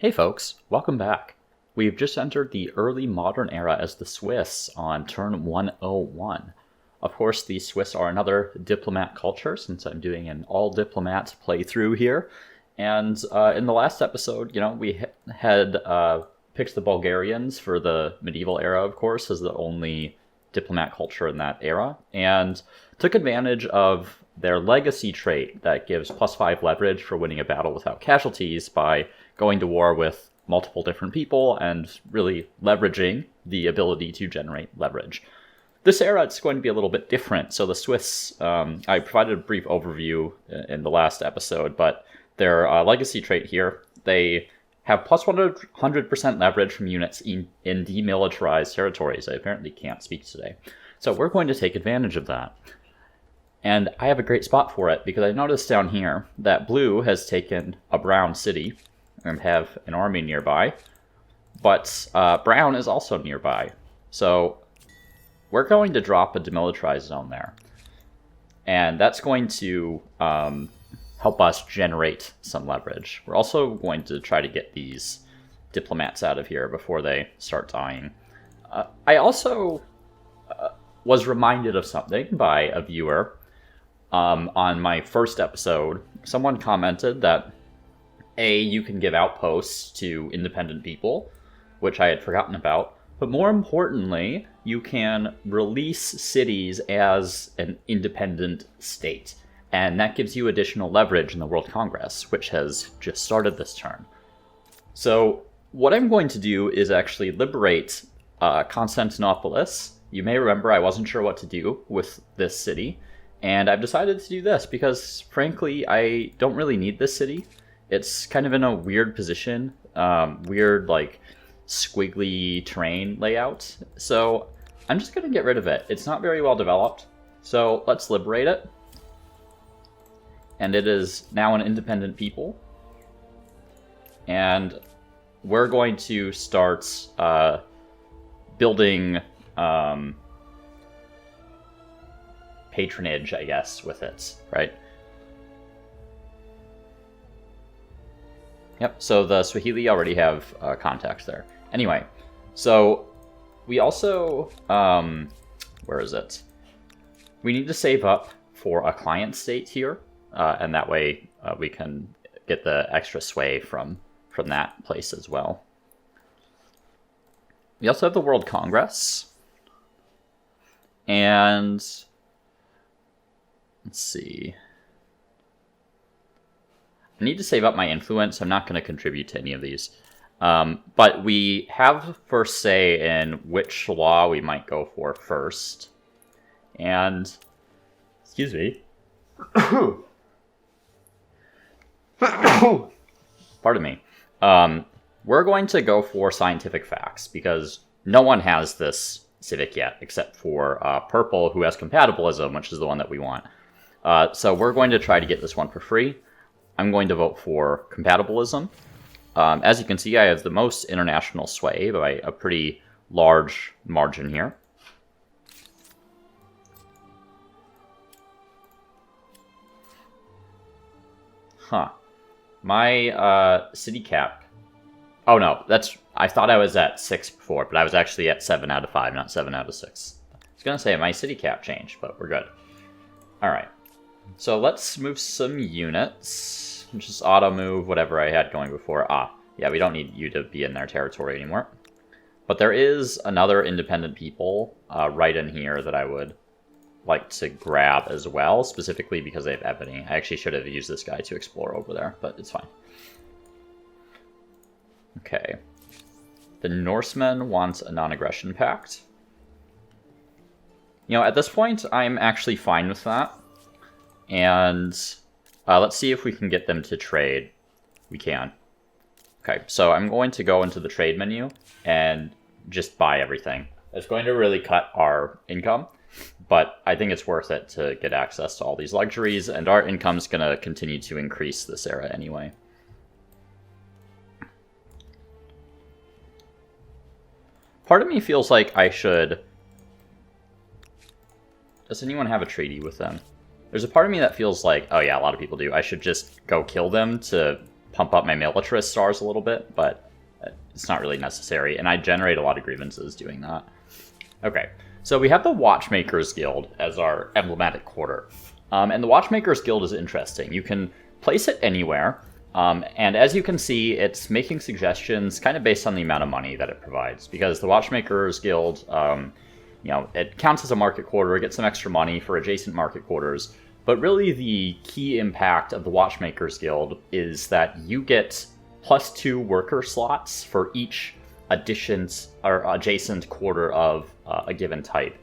Hey folks, welcome back. We've just entered the early modern era as the Swiss on turn 101. Of course, the Swiss are another diplomat culture since I'm doing an all-diplomat playthrough here. And in the last episode, we had picked the Bulgarians for the medieval era, of course, as the only diplomat culture in that era, and took advantage of their legacy trait that gives +5 leverage for winning a battle without casualties by going to war with multiple different people and really leveraging the ability to generate leverage. This era, it's going to be a little bit different. So the Swiss, I provided a brief overview in the last episode, but their legacy trait here, they have +100% leverage from units in demilitarized territories. I apparently can't speak today. So we're going to take advantage of that. And I have a great spot for it because I noticed down here that blue has taken a brown city and have an army nearby, but brown is also nearby. So we're going to drop a demilitarized zone there. And that's going to help us generate some leverage. We're also going to try to get these diplomats out of here before they start dying. I also was reminded of something by a viewer on my first episode. Someone commented that you can give outposts to independent people, which I had forgotten about, but more importantly, you can release cities as an independent state, and that gives you additional leverage in the World Congress, which has just started this turn. So what I'm going to do is actually liberate Constantinopolis. You may remember I wasn't sure what to do with this city, and I've decided to do this because, frankly, I don't really need this city. It's kind of in a weird position, weird, squiggly terrain layout. So I'm just going to get rid of it. It's not very well developed. So let's liberate it. And it is now an independent people. And we're going to start building patronage, I guess, with it, right? Yep, so the Swahili already have contacts there. Anyway, so we also, where is it? We need to save up for a client state here, and that way we can get the extra sway from that place as well. We also have the World Congress, and let's see. I need to save up my influence. I'm not going to contribute to any of these. But we have first say in which law we might go for first. And, excuse me. Pardon me. We're going to go for scientific facts because no one has this civic yet except for purple, who has compatibilism, which is the one that we want. So we're going to try to get this one for free. I'm going to vote for compatibilism. As you can see, I have the most international sway by a pretty large margin here. Huh. My city cap. Oh no, I thought I was at 6 before, but I was actually at 7 out of 5, not 7 out of 6. I was going to say my city cap changed, but we're good. Alright. So let's move some units. Just auto move whatever I had going before. Yeah, we don't need you to be in their territory anymore. But there is another independent people right in here that I would like to grab as well, specifically because they have ebony. I actually should have used this guy to explore over there, but it's fine. Okay. The Norseman wants a non-aggression pact. At this point, I'm actually fine with that. And let's see if we can get them to trade. We can. Okay, so I'm going to go into the trade menu and just buy everything. It's going to really cut our income, but I think it's worth it to get access to all these luxuries, and our income's going to continue to increase this era anyway. Part of me feels like I should... Does anyone have a treaty with them? There's a part of me that feels like, oh yeah, a lot of people do. I should just go kill them to pump up my militarist stars a little bit, but it's not really necessary, and I generate a lot of grievances doing that. Okay, so we have the Watchmakers Guild as our emblematic quarter. And the Watchmakers Guild is interesting. You can place it anywhere, and as you can see, it's making suggestions kind of based on the amount of money that it provides, because the Watchmakers Guild, you know, it counts as a market quarter, it gets some extra money for adjacent market quarters, but really the key impact of the Watchmakers Guild is that you get +2 worker slots for each adjacent quarter of a given type.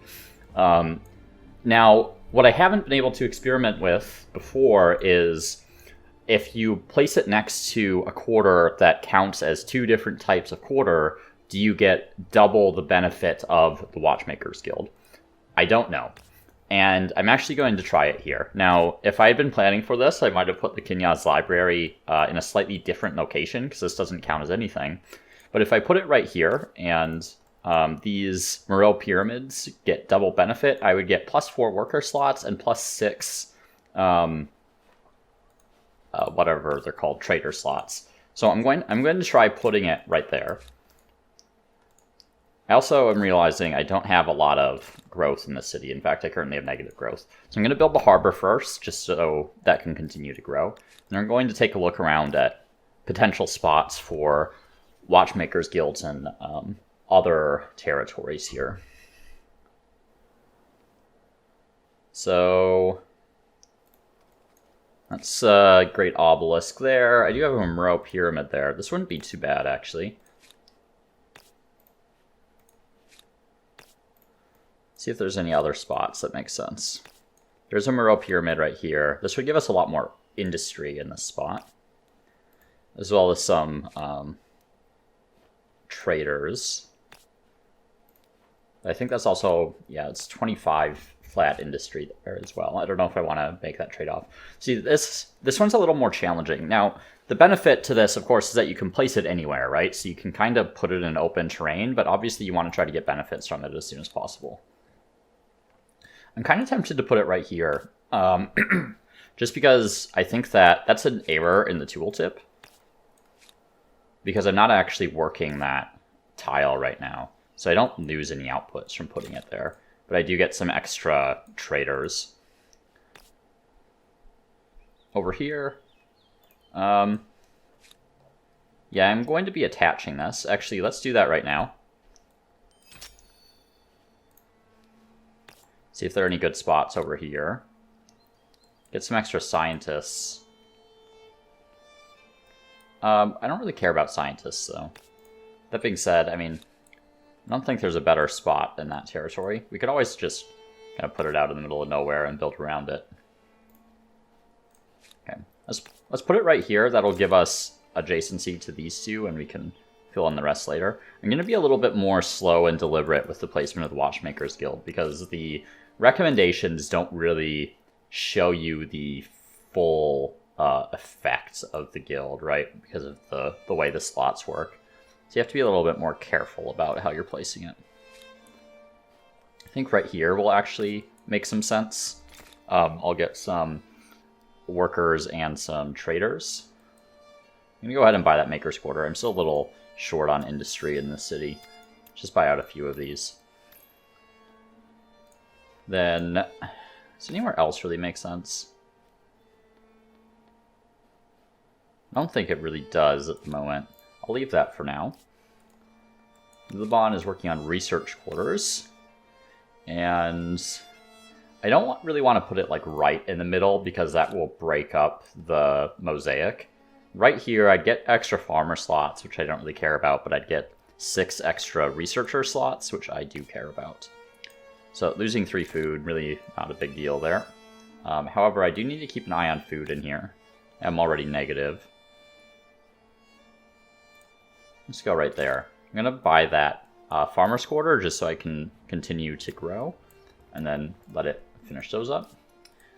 Now, what I haven't been able to experiment with before is if you place it next to a quarter that counts as 2 different types of quarter, do you get double the benefit of the Watchmakers Guild? I don't know. And I'm actually going to try it here. Now, if I had been planning for this, I might have put the Kinyaz library in a slightly different location, because this doesn't count as anything. But if I put it right here, and these Moreau pyramids get double benefit, I would get +4 worker slots and +6, whatever they're called, trader slots. So I'm going to try putting it right there. I also am realizing I don't have a lot of growth in the city. In fact, I currently have negative growth. So I'm going to build the harbor first, just so that can continue to grow. And I'm going to take a look around at potential spots for Watchmakers Guilds and other territories here. So that's a great obelisk there. I do have a Moreau pyramid there. This wouldn't be too bad, actually. See if there's any other spots that make sense. There's a Moreau pyramid right here. This would give us a lot more industry in this spot, as well as some traders. I think that's also, yeah, it's 25 flat industry there as well. I don't know if I want to make that trade-off. See, this one's a little more challenging. Now, the benefit to this, of course, is that you can place it anywhere, right? So you can kind of put it in open terrain, but obviously you want to try to get benefits from it as soon as possible. I'm kind of tempted to put it right here, just because I think that that's an error in the tooltip, because I'm not actually working that tile right now, so I don't lose any outputs from putting it there, but I do get some extra traders. Over here, yeah, I'm going to be attaching this. Actually, let's do that right now. See if there are any good spots over here. Get some extra scientists. I don't really care about scientists, though. That being said, I mean, I don't think there's a better spot in that territory. We could always just kind of put it out in the middle of nowhere and build around it. Okay, let's put it right here. That'll give us adjacency to these two, and we can fill in the rest later. I'm going to be a little bit more slow and deliberate with the placement of the Watchmakers Guild, because the recommendations don't really show you the full effects of the guild, right? Because of the way the slots work. So you have to be a little bit more careful about how you're placing it. I think right here will actually make some sense. I'll get some workers and some traders. I'm going to go ahead and buy that Maker's Quarter. I'm still a little short on industry in the city. Just buy out a few of these. Then, does anywhere else really make sense? I don't think it really does at the moment. I'll leave that for now. Liban is working on research quarters. And I don't really want to put it like right in the middle, because that will break up the mosaic. Right here, I'd get extra farmer slots, which I don't really care about, but I'd get 6 extra researcher slots, which I do care about. So losing 3 food, really not a big deal there. However, I do need to keep an eye on food in here. I'm already negative. Let's go right there. I'm going to buy that farmer's quarter just so I can continue to grow, and then let it finish those up.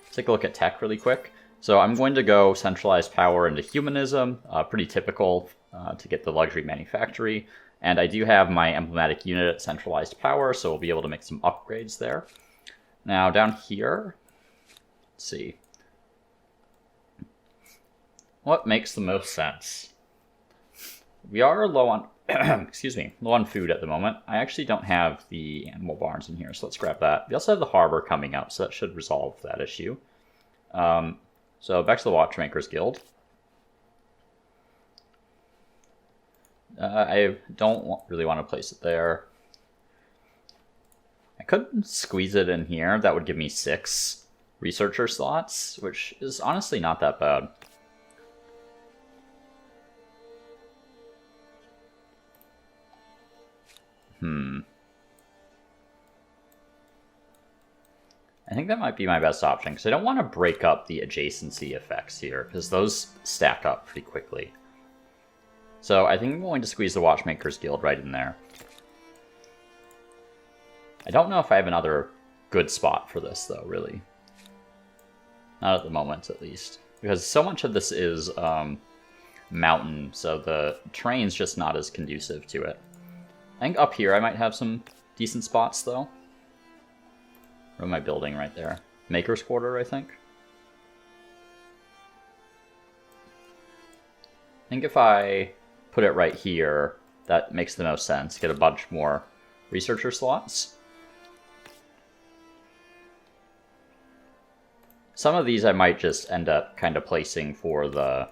Let's take a look at tech really quick. So I'm going to go centralized power into humanism, pretty typical to get the luxury manufactory. And I do have my emblematic unit at centralized power, so we'll be able to make some upgrades there. Now down here, let's see. What makes the most sense? We are low on, excuse me, low on food at the moment. I actually don't have the animal barns in here, so let's grab that. We also have the harbor coming up, so that should resolve that issue. So back to the Watchmakers Guild. I don't really want to place it there. I could squeeze it in here. That would give me 6 researcher slots, which is honestly not that bad. I think that might be my best option, because I don't want to break up the adjacency effects here, because those stack up pretty quickly. So I think I'm going to squeeze the Watchmakers Guild right in there. I don't know if I have another good spot for this, though, really. Not at the moment, at least. Because so much of this is mountain, so the terrain's just not as conducive to it. I think up here I might have some decent spots, though. What am I building right there? Maker's Quarter, I think. I think if I put it right here, that makes the most sense. Get a bunch more researcher slots. Some of these I might just end up kind of placing for the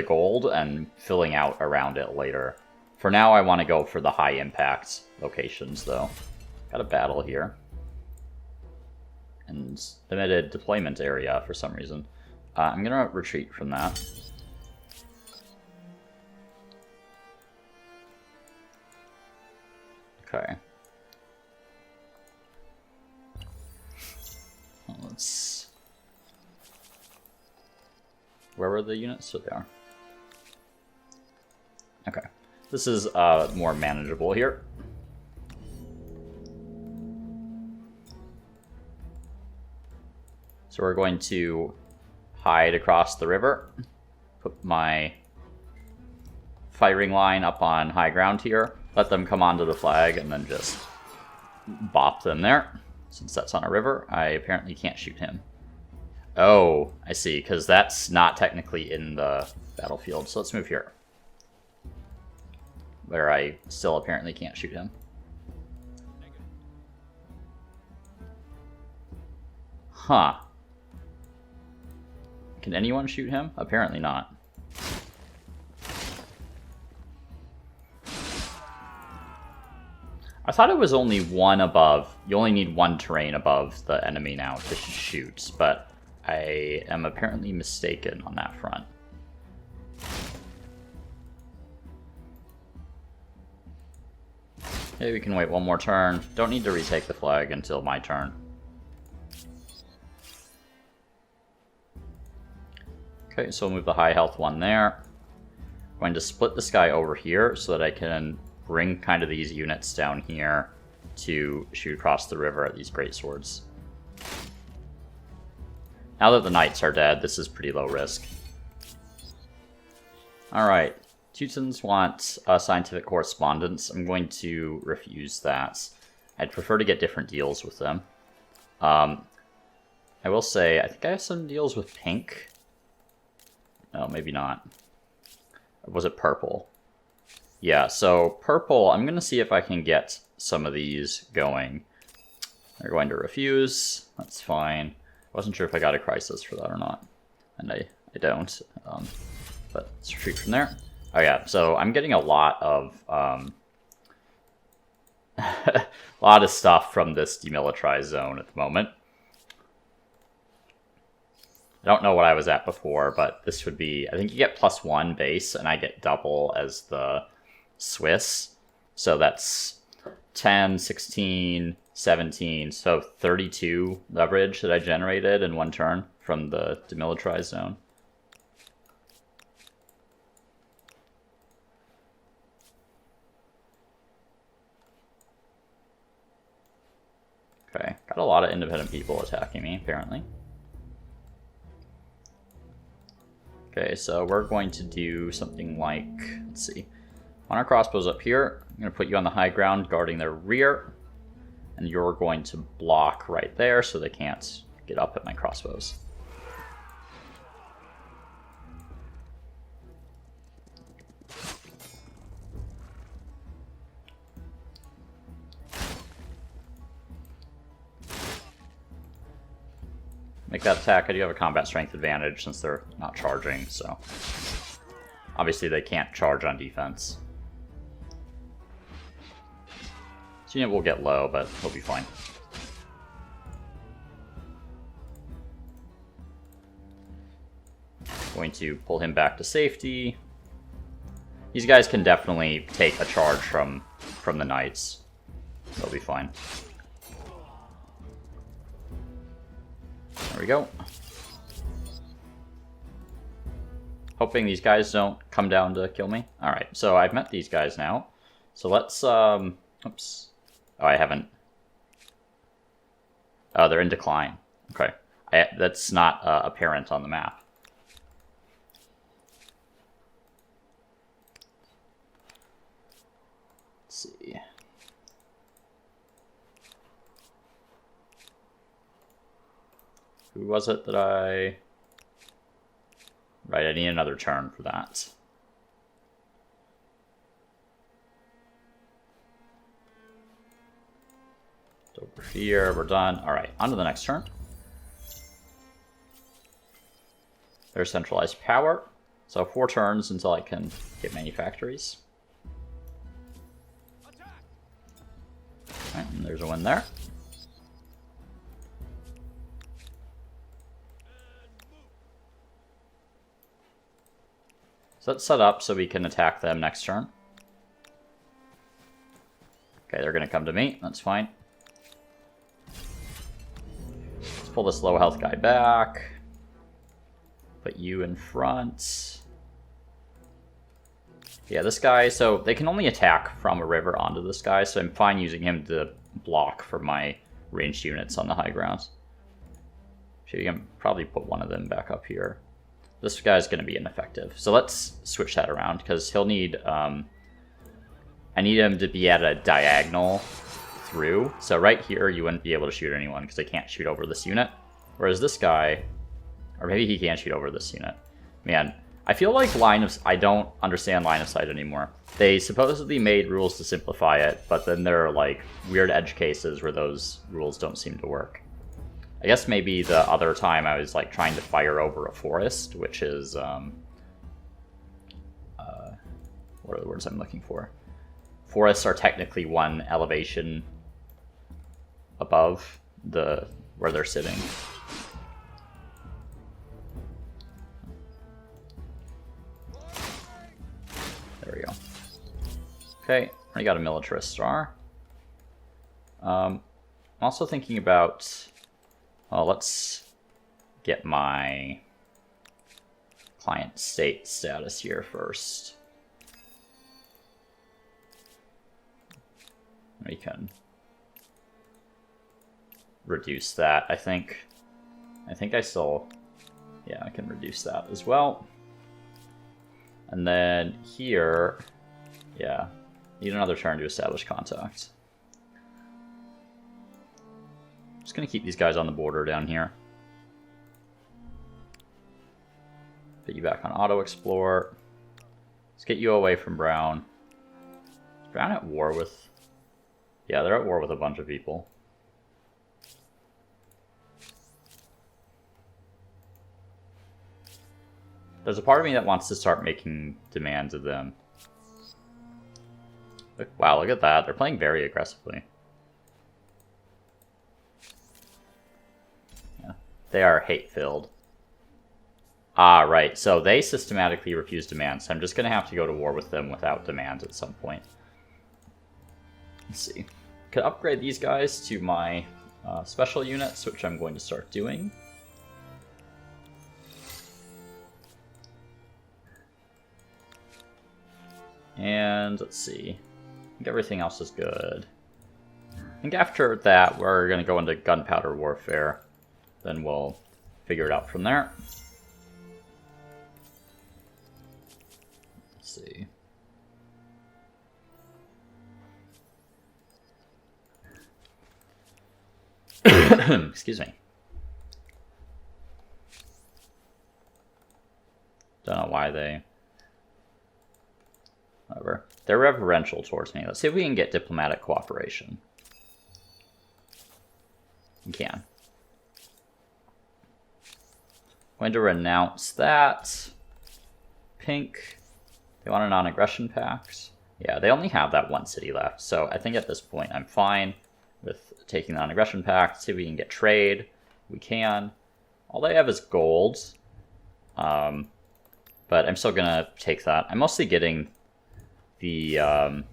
gold and filling out around it later. For now, I want to go for the high impact locations, though. Got a battle here. And limited deployment area for some reason. I'm going to retreat from that. Okay. Well, let's... Where were the units? So they are. Okay. This is more manageable here. So we're going to hide across the river. Put my firing line up on high ground here. Let them come onto the flag and then just bop them there. Since that's on a river, I apparently can't shoot him. Oh, I see, because that's not technically in the battlefield. So let's move here. Where I still apparently can't shoot him. Huh. Can anyone shoot him? Apparently not. I thought it was only one above. You only need one terrain above the enemy now to shoot, but I am apparently mistaken on that front. Maybe we can wait one more turn. Don't need to retake the flag until my turn. Okay, so we'll move the high health one there. I'm going to split this guy over here so that I can bring kind of these units down here to shoot across the river at these great swords. Now that the knights are dead, this is pretty low risk. Alright, Teutons want scientific correspondence. I'm going to refuse that. I'd prefer to get different deals with them. I will say, I think I have some deals with pink. No, maybe not. Was it purple? Yeah, so purple, I'm going to see if I can get some of these going. They're going to refuse. That's fine. I wasn't sure if I got a crisis for that or not. And I don't. But let's retreat from there. Oh yeah, so I'm getting a lot of a lot of stuff from this demilitarized zone at the moment. I don't know what I was at before, but this would be... I think you get +1 base, and I get double as the Swiss. So that's 10, 16, 17, so 32 leverage that I generated in one turn from the demilitarized zone. Okay, got a lot of independent people attacking me, apparently. Okay, so we're going to do something like, let's see. On our crossbows up here, I'm going to put you on the high ground guarding their rear. And you're going to block right there so they can't get up at my crossbows. make that attack. I do have a combat strength advantage since they're not charging, so... Obviously they can't charge on defense. This unit will get low, but he'll be fine. Going to pull him back to safety. These guys can definitely take a charge from the knights. They'll be fine. There we go. Hoping these guys don't come down to kill me. Alright, so I've met these guys now. So let's, oops. Oh, I haven't. Oh, they're in decline. Okay. That's not apparent on the map. Let's see. Who was it that I... Right, I need another turn for that. Over here, we're done. Alright, on to the next turn. There's centralized power. So 4 turns until I can get manufactories. Alright, and there's a win there. So let's set up so we can attack them next turn. Okay, they're going to come to me. That's fine. Let's pull this low health guy back. Put you in front. Yeah, this guy, so they can only attack from a river onto this guy, so I'm fine using him to block for my ranged units on the high ground. So you can probably put one of them back up here. This guy's going to be ineffective. So let's switch that around, because he'll need... I need him to be at a diagonal through. So right here, you wouldn't be able to shoot anyone, because they can't shoot over this unit. Whereas this guy... Or maybe he can't shoot over this unit. Man, I feel like I don't understand line of sight anymore. They supposedly made rules to simplify it, but then there are like weird edge cases where those rules don't seem to work. I guess maybe the other time I was like trying to fire over a forest, which is what are the words I'm looking for? Forests are technically one elevation above where they're sitting. There we go. Okay, I got a militarist star. I'm also thinking about... Well, let's get my client state status here first. We can reduce that, I think. I can reduce that as well. And then here, yeah, need another turn to establish contact. Just gonna keep these guys on the border down here. Put you back on auto explore. Let's get you away from Brown. Is Brown at war with... Yeah, they're at war with a bunch of people. There's a part of me that wants to start making demands of them. Wow, look at that. They're playing very aggressively. Yeah, they are hate-filled. Ah, right. So they systematically refuse demands. So I'm just going to have to go to war with them without demands at some point. Let's see. Could upgrade these guys to my special units, which I'm going to start doing. And let's see. I think everything else is good. I think after that, we're going to go into gunpowder warfare. Then we'll figure it out from there. Let's see. Excuse me. Don't know why they... Whatever. They're reverential towards me. Let's see if we can get diplomatic cooperation. We can. Going to renounce that. Pink. They want a non-aggression pact. Yeah, they only have that one city left, so I think at this point I'm fine with taking the non-aggression pact. See if we can get trade. We can. All they have is gold. But I'm still gonna take that. I'm mostly getting the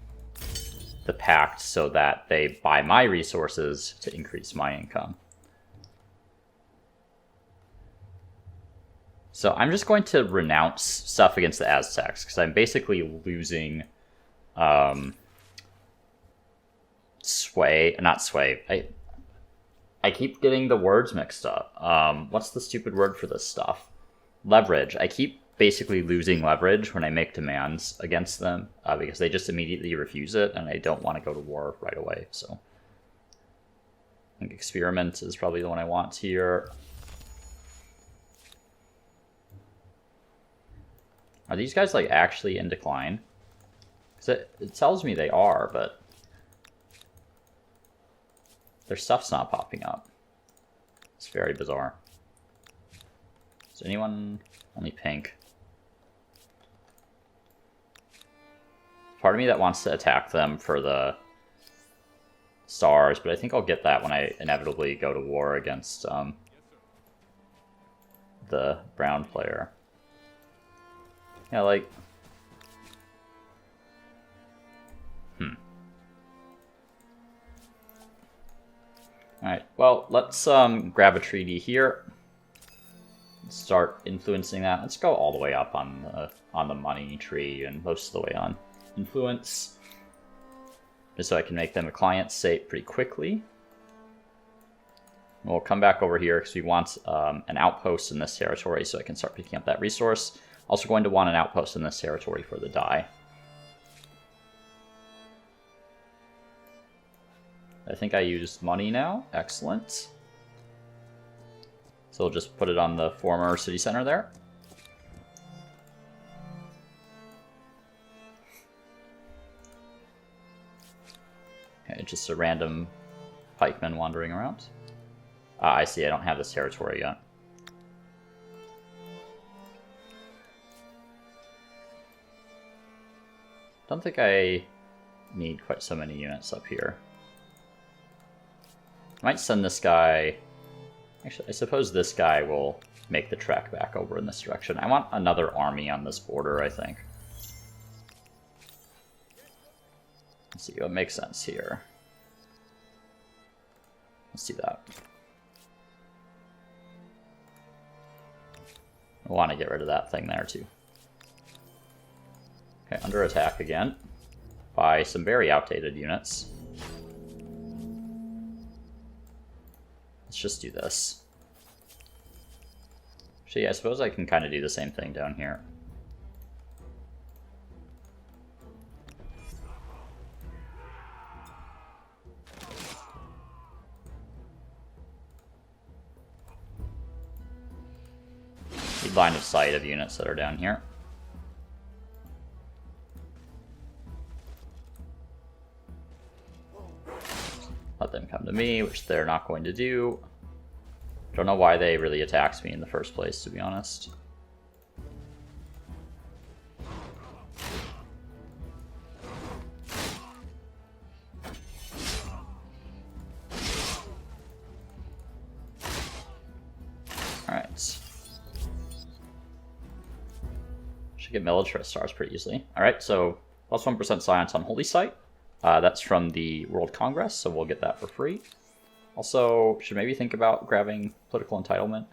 pact so that they buy my resources to increase my income. So I'm just going to renounce stuff against the Aztecs, because I'm basically losing sway. Not sway. I keep getting the words mixed up. What's the stupid word for this stuff? Leverage. I keep basically losing leverage when I make demands against them, because they just immediately refuse it, and I don't want to go to war right away. So I think experiment is probably the one I want here. Are these guys like actually in decline? Because it tells me they are, but their stuff's not popping up. It's very bizarre. Is anyone only pink? Part of me that wants to attack them for the stars, but I think I'll get that when I inevitably go to war against the brown player. Yeah, like... Alright, well, let's grab a treaty here. Start influencing that. Let's go all the way up on the money tree and most of the way on influence. Just so I can make them a client state pretty quickly. We'll come back over here because we want an outpost in this territory so I can start picking up that resource. Also going to want an outpost in this territory for the die. I think I used money now. Excellent. So we'll just put it on the former city center there. Okay, just a random pikeman wandering around. I see, I don't have this territory yet. Don't think I need quite so many units up here. I might send this guy... Actually, I suppose this guy will make the trek back over in this direction. I want another army on this border, I think. Let's see what makes sense here. Let's do that. I want to get rid of that thing there, too. Okay, under attack again by some very outdated units. Let's just do this. Actually, I suppose I can kind of do the same thing down here. Need line of sight of units that are down here. Let them come to me, which they're not going to do. Don't know why they really attacked me in the first place, to be honest. Alright. Should get militarist stars pretty easily. Alright, so plus 1% science on Holy Site. That's from the World Congress, so we'll get that for free. Also, should maybe think about grabbing political entitlement.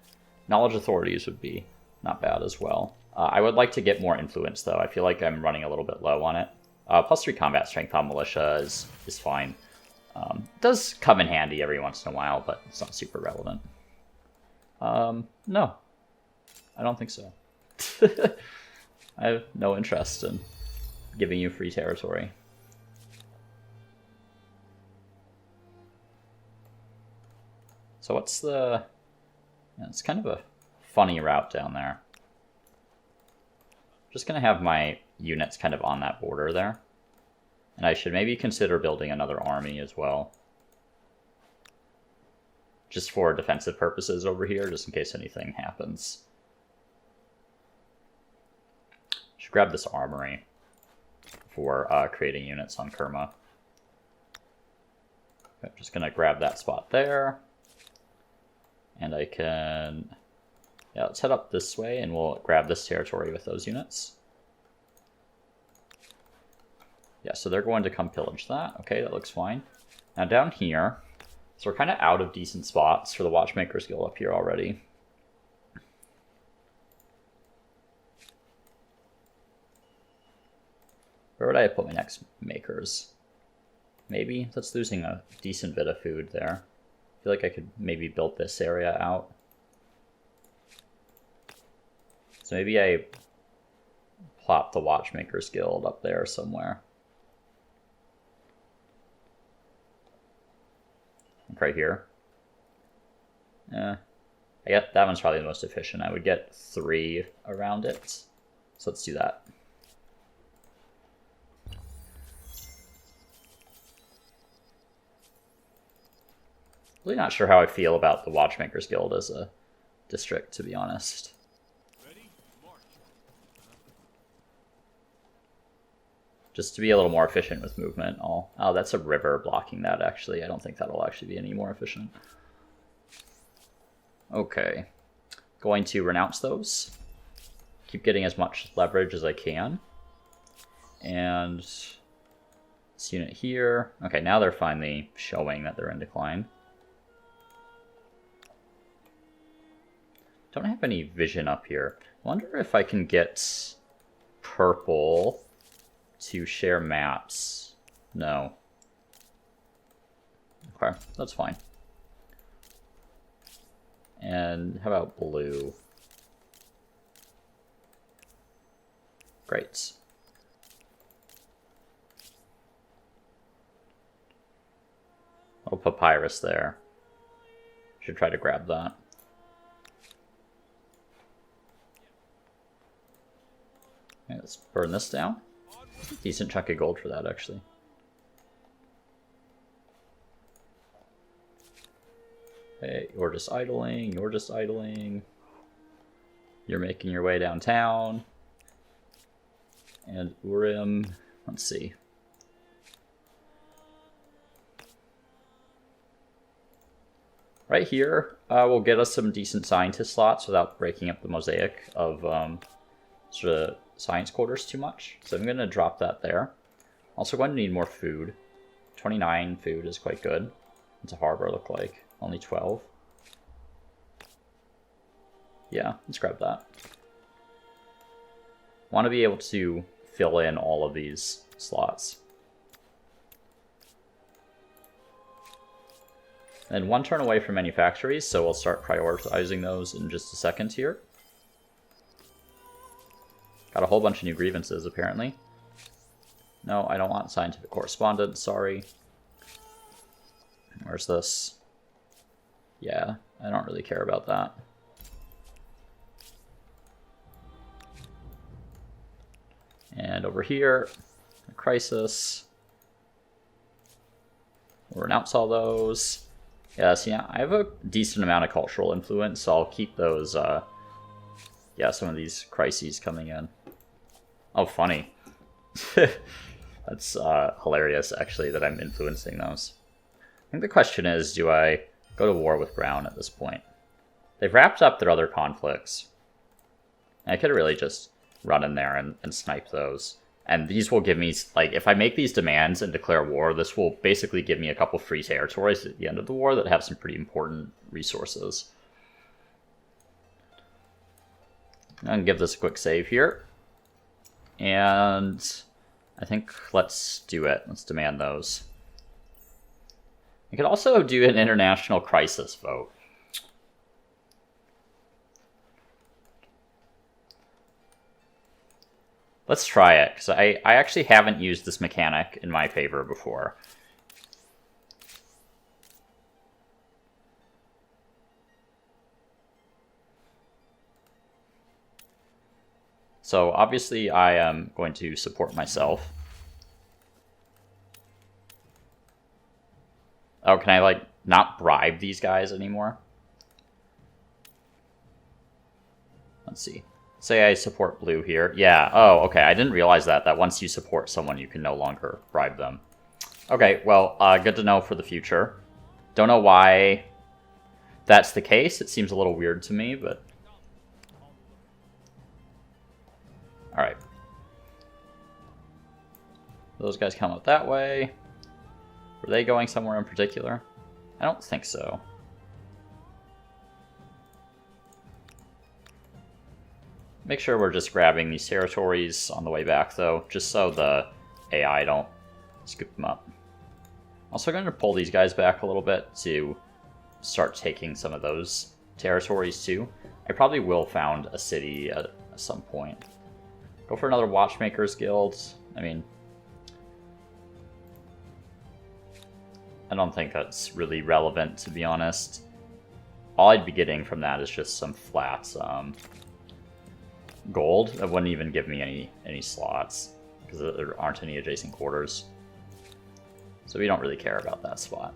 Knowledge authorities would be not bad as well. I would like to get more influence, though. I feel like I'm running a little bit low on it. Plus 3 combat strength on militia is fine. It does come in handy every once in a while, but it's not super relevant. No. I don't think so. I have no interest in giving you free territory. So what's the... Yeah, it's kind of a funny route down there. Just going to have my units kind of on that border there. And I should maybe consider building another army as well. Just for defensive purposes over here, just in case anything happens. grab this armory for creating units on Kerma. I'm just going to grab that spot there. And I can... Yeah, let's head up this way and we'll grab this territory with those units. Yeah, so they're going to come pillage that. Okay, that looks fine. Now down here, so we're kind of out of decent spots for the Watchmakers Guild up here already. Where would I put my next makers? Maybe? That's losing a decent bit of food there. I feel like I could maybe build this area out. So maybe I plop the Watchmakers Guild up there somewhere. Like right here. I guess that one's probably the most efficient. I would get 3 around it. So let's do that. Really not sure how I feel about the Watchmakers Guild as a district, to be honest. Just to be a little more efficient with movement. Oh, that's a river blocking that, actually. I don't think that'll actually be any more efficient. Okay. Going to renounce those. Keep getting as much leverage as I can. And this unit here. Okay, now they're finally showing that they're in decline. Don't have any vision up here. I wonder if I can get purple to share maps. No. Okay, that's fine. And how about blue? Great. Oh, papyrus there. Should try to grab that. Okay, let's burn this down. Decent chunk of gold for that, actually. Hey, you're just idling, you're just idling. You're making your way downtown. And Urim, let's see. Right here will get us some decent scientist slots without breaking up the mosaic of sort of science quarters too much. So I'm going to drop that there. Also going to need more food. 29 food is quite good. What's a harbor look like? Only 12. Yeah, let's grab that. Want to be able to fill in all of these slots. And 1 turn away from manufactories, so we'll start prioritizing those in just a second here. Got a whole bunch of new grievances, apparently. No, I don't want scientific correspondence, sorry. Where's this? Yeah, I don't really care about that. And over here, a crisis. We'll renounce all those. Yes, yeah, I have a decent amount of cultural influence, so I'll keep those, yeah, some of these crises coming in. Oh, funny. That's hilarious, actually, that I'm influencing those. I think the question is, do I go to war with Brown at this point? They've wrapped up their other conflicts. I could really just run in there and snipe those. And these will give me, like, if I make these demands and declare war, this will basically give me a couple free territories at the end of the war that have some pretty important resources. I'm going to give this a quick save here. And I think let's do it. Let's demand those. I could also do an international crisis vote. Let's try it, because I actually haven't used this mechanic in my favor before. So obviously I am going to support myself. Oh, can I, like, not bribe these guys anymore? Let's see. Say I support blue here. Yeah, oh, okay, I didn't realize that once you support someone, you can no longer bribe them. Okay, well, good to know for the future. Don't know why that's the case. It seems a little weird to me, but... Alright. Those guys come up that way. Were they going somewhere in particular? I don't think so. Make sure we're just grabbing these territories on the way back, though, just so the AI don't scoop them up. Also going to pull these guys back a little bit to start taking some of those territories, too. I probably will found a city at some point. Go for another Watchmakers guild. I mean, I don't think that's really relevant, to be honest. All I'd be getting from that is just some flat gold. That wouldn't even give me any slots, because there aren't any adjacent quarters. So we don't really care about that spot.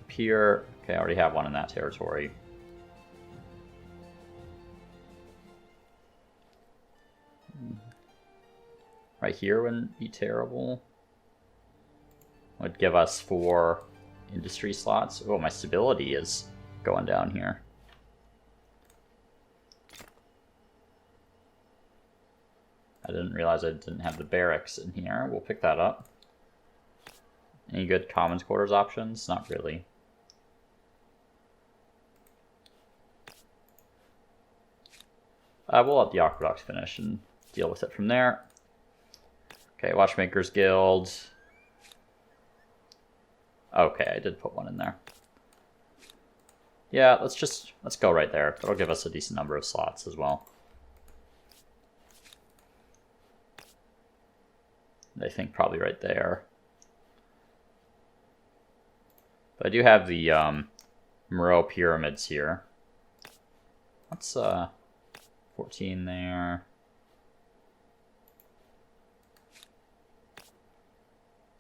Up here, okay, I already have one in that territory. Right here wouldn't be terrible. Would give us 4 industry slots. Oh, my stability is going down here. I didn't realize I didn't have the barracks in here. We'll pick that up. Any good commons quarters options? Not really. We'll let the aqueduct finish and deal with it from there. Okay, Watchmakers Guild. Okay, I did put one in there. Yeah, let's go right there. That'll give us a decent number of slots as well. I think probably right there. But I do have the Moreau pyramids here. Let's 14 there.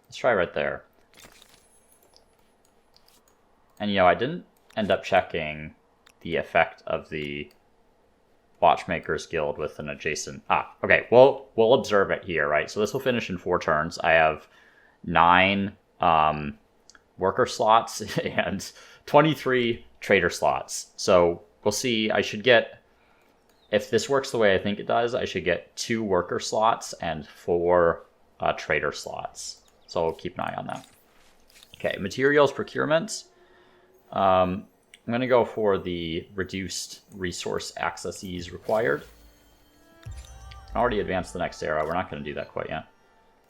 Let's try right there. And you know, I didn't end up checking the effect of the Watchmakers Guild with an adjacent... okay, we'll observe it here, right? So this will finish in 4 turns. I have 9 worker slots and 23 trader slots. So we'll see. I should get... If this works the way I think it does, I should get 2 worker slots and 4 trader slots. So we'll keep an eye on that. Okay, materials procurement. I'm going to go for the reduced resource accesses required. I already advanced the next era. We're not going to do that quite yet.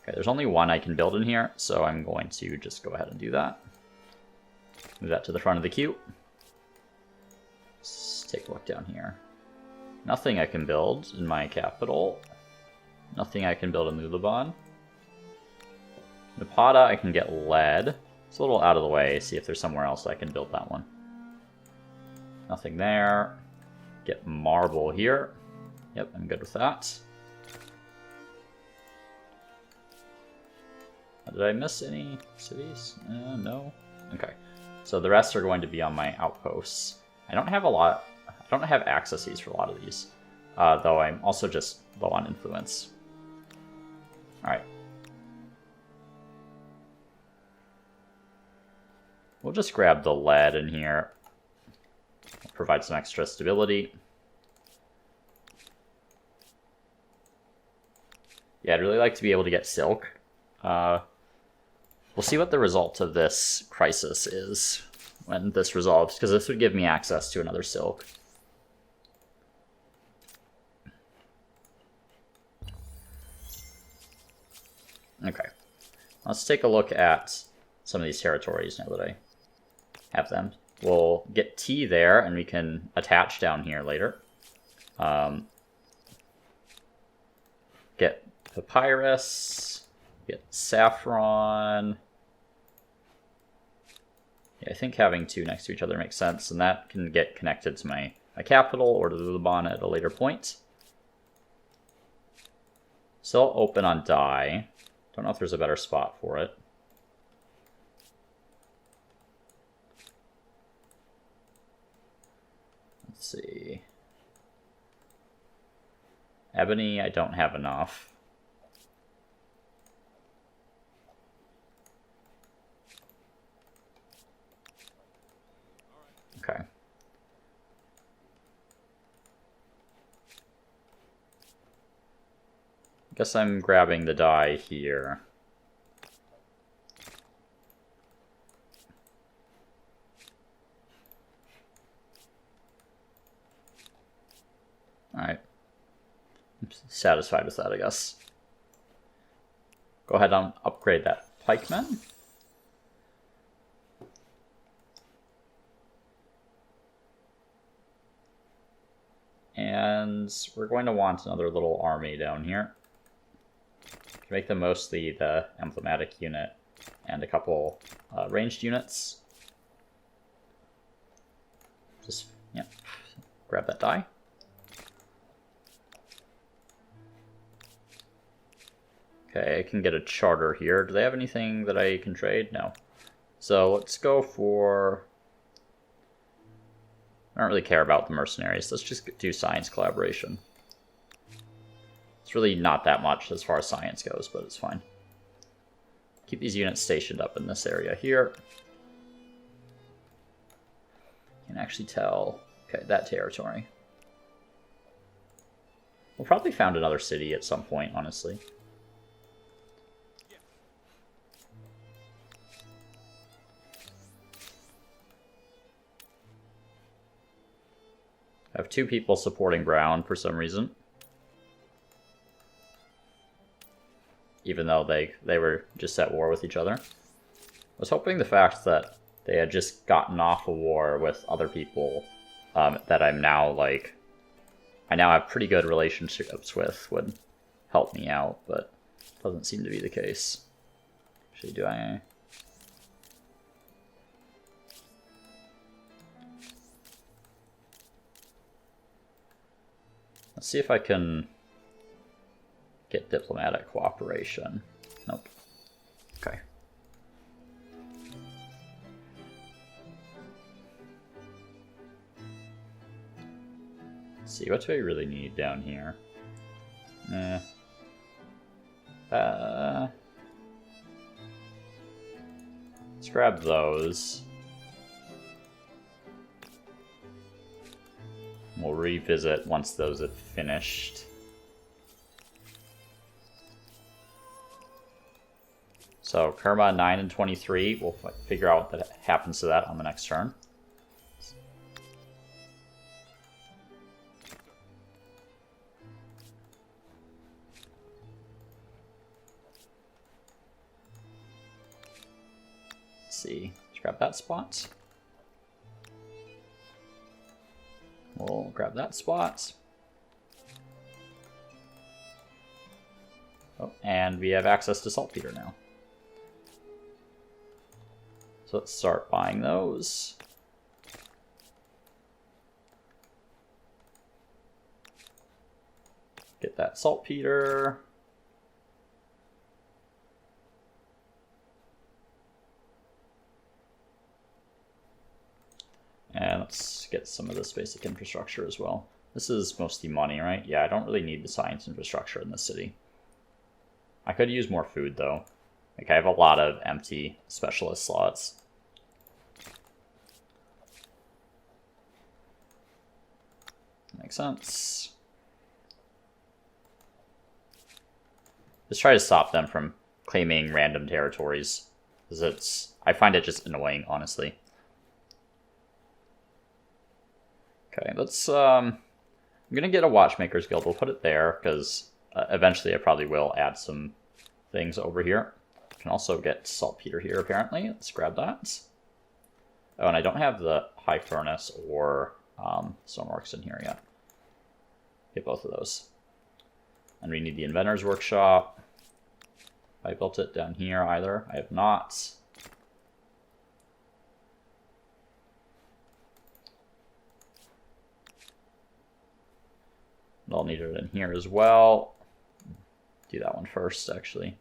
Okay, there's only 1 I can build in here, so I'm going to just go ahead and do that. Move that to the front of the queue. Let's take a look down here. Nothing I can build in my capital. Nothing I can build in Lulaban. Napata, I can get lead. It's a little out of the way. See if there's somewhere else I can build that one. Nothing there. Get marble here. Yep, I'm good with that. Did I miss any cities? No. Okay. So the rest are going to be on my outposts. I don't have a lot. I don't have accesses for a lot of these. Though I'm also just low on influence. Alright. We'll just grab the lead in here. Provide some extra stability. Yeah, I'd really like to be able to get silk. We'll see what the result of this crisis is when this resolves, because this would give me access to another silk. Okay, let's take a look at some of these territories now that I have them. We'll get tea there, and we can attach down here later. Get papyrus, get saffron. Yeah, I think having 2 next to each other makes sense, and that can get connected to my capital or to Lulaban at a later point. Still open on dye. Don't know if there's a better spot for it. Let's see. Ebony, I don't have enough. Okay. Guess I'm grabbing the dye here. Alright. I'm satisfied with that, I guess. Go ahead and upgrade that pikeman. And we're going to want another little army down here. Make them mostly the emblematic unit and a couple ranged units. Just, yeah, grab that die. Okay, I can get a charter here. Do they have anything that I can trade? No. So let's go for... I don't really care about the mercenaries. Let's just do science collaboration. It's really not that much as far as science goes, but it's fine. Keep these units stationed up in this area here. You can actually tell... Okay, that territory. We'll probably found another city at some point, honestly. I have 2 people supporting Brown for some reason. Even though they were just at war with each other. I was hoping the fact that they had just gotten off a war with other people that I'm now, like... I now have pretty good relationships with would help me out, but doesn't seem to be the case. Actually, do I... Let's see if I can get diplomatic cooperation. Nope. Okay. Let's see, what do I really need down here? Let's grab those. We'll revisit once those have finished. So Kerma 9 and 23, we'll figure out what happens to that on the next turn. Let's see, let's grab that spot. We'll grab that spot. Oh, and we have access to saltpeter now. So let's start buying those. Get that saltpeter. And let's get some of this basic infrastructure as well. This is mostly money, right? Yeah, I don't really need the science infrastructure in this city. I could use more food, though. Like, I have a lot of empty specialist slots. Makes sense. Just try to stop them from claiming random territories. Because I find it just annoying, honestly. Okay, let's, I'm gonna get a Watchmakers Guild. We'll put it there, because eventually I probably will add some things over here. Can also get saltpeter here, apparently. Let's grab that. Oh, and I don't have the high furnace or stoneworks in here yet. Get both of those. And we need the inventor's workshop. I built it down here either. I have not. I'll need it in here as well. Do that one first, actually.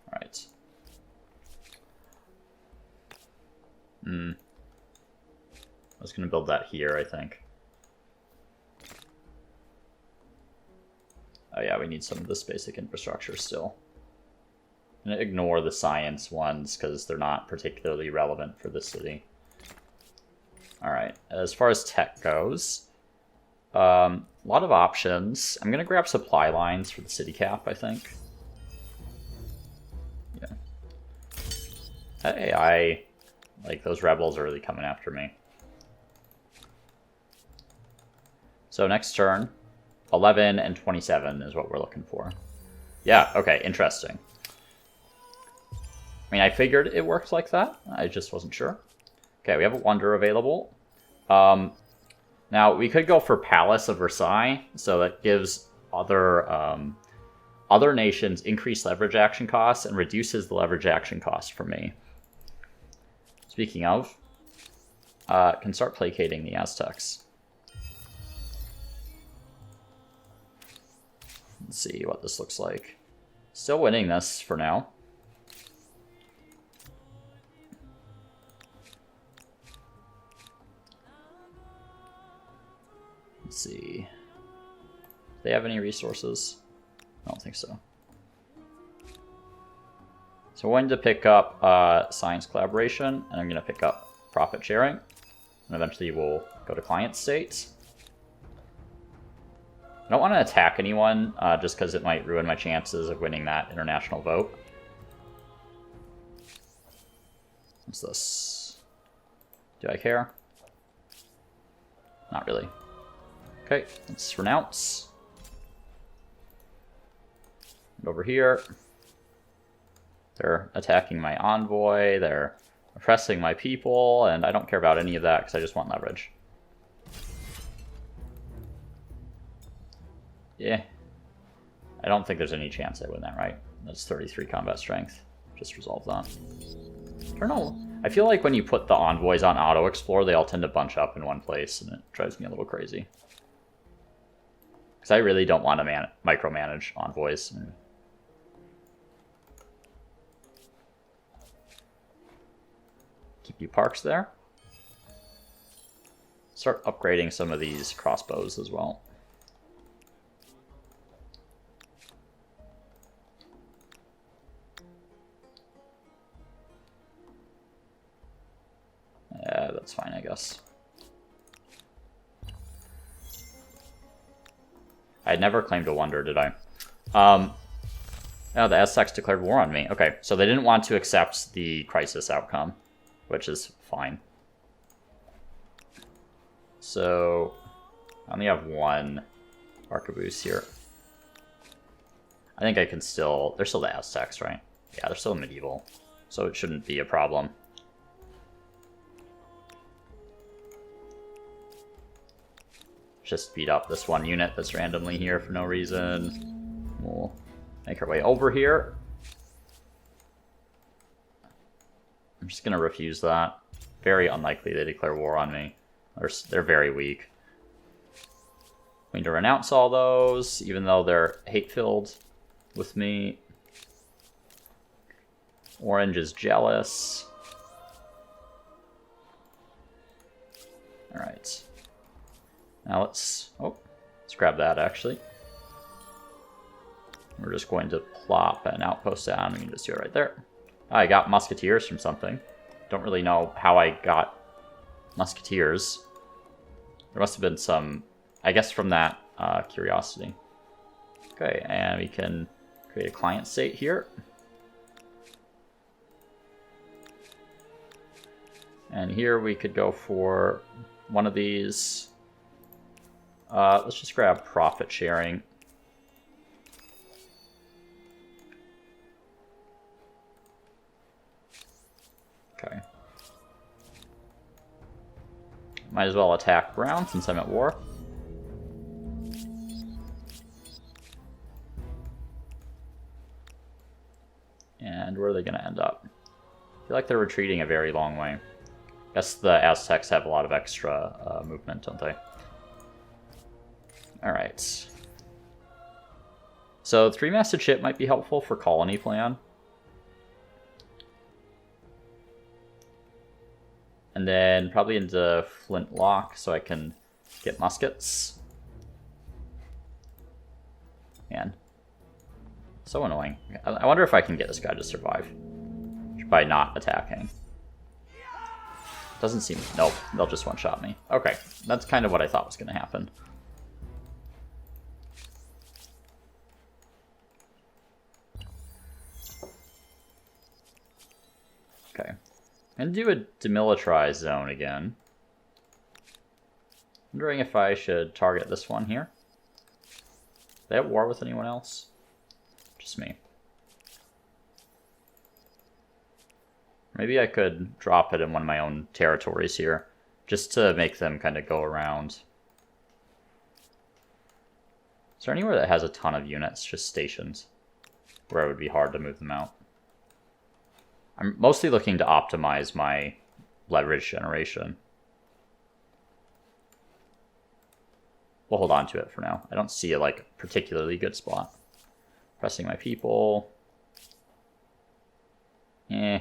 All right. I was going to build that here, I think. Oh yeah, we need some of this basic infrastructure still. I'm going to ignore the science ones because they're not particularly relevant for the city. Alright, as far as tech goes, a lot of options. I'm going to grab supply lines for the city cap, I think. Yeah. That AI, like, those rebels are really coming after me. So next turn, 11 and 27 is what we're looking for. Yeah, okay, interesting. I mean, I figured it worked like that. I just wasn't sure. Okay, we have a wonder available. Now, we could go for Palace of Versailles, so that gives other nations increased leverage action costs and reduces the leverage action cost for me. Speaking of, can start placating the Aztecs. Let's see what this looks like. Still winning this for now. Let's see. Do they have any resources? I don't think so. So I'm going to pick up science collaboration, and I'm going to pick up profit sharing. And eventually we'll go to client state. I don't want to attack anyone, just because it might ruin my chances of winning that international vote. What's this? Do I care? Not really. Okay, let's renounce. And over here, they're attacking my envoy, they're oppressing my people, and I don't care about any of that because I just want leverage. Yeah. I don't think there's any chance I win that, right? That's 33 combat strength. Just resolve that. I don't know. I feel like when you put the envoys on auto-explore, they all tend to bunch up in one place, and it drives me a little crazy. Because I really don't want to micromanage envoys. Keep you parks there. Start upgrading some of these crossbows as well. Yeah, that's fine, I guess. I had never claimed a wonder, did I? Oh, the Aztecs declared war on me. Okay, so they didn't want to accept the crisis outcome, which is fine. So, I only have one arquebus here. I think I can still... They're still the Aztecs, right? Yeah, they're still medieval, so it shouldn't be a problem. Just speed up this one unit that's randomly here for no reason. We'll make our way over here. I'm just going to refuse that. Very unlikely they declare war on me. They're very weak. We need to renounce all those, even though they're hate-filled with me. Orange is jealous. Alright. Now let's grab that, actually. We're just going to plop an outpost down. We can just do it right there. I got musketeers from something. Don't really know how I got musketeers. There must have been some, I guess, from that curiosity. Okay, and we can create a client state here. And here we could go for one of these. Let's just grab profit sharing. Okay. Might as well attack brown since I'm at war. And where are they going to end up? I feel like they're retreating a very long way. I guess the Aztecs have a lot of extra movement, don't they? Alright. So 3-masted ship might be helpful for colony plan. And And then probably into flintlock so I can get muskets. Man. So annoying. I wonder if I can get this guy to survive by not attacking. Doesn't seem... Nope, they'll just one-shot me. Okay, that's kind of what I thought was going to happen. Okay. I'm going to do a demilitarized zone again. Wondering if I should target this one here. They at war with anyone else? Just me. Maybe I could drop it in one of my own territories here, just to make them kind of go around. Is there anywhere that has a ton of units, just stations, where it would be hard to move them out? I'm mostly looking to optimize my leverage generation. We'll hold on to it for now. I don't see a particularly good spot. Pressing my people. Eh.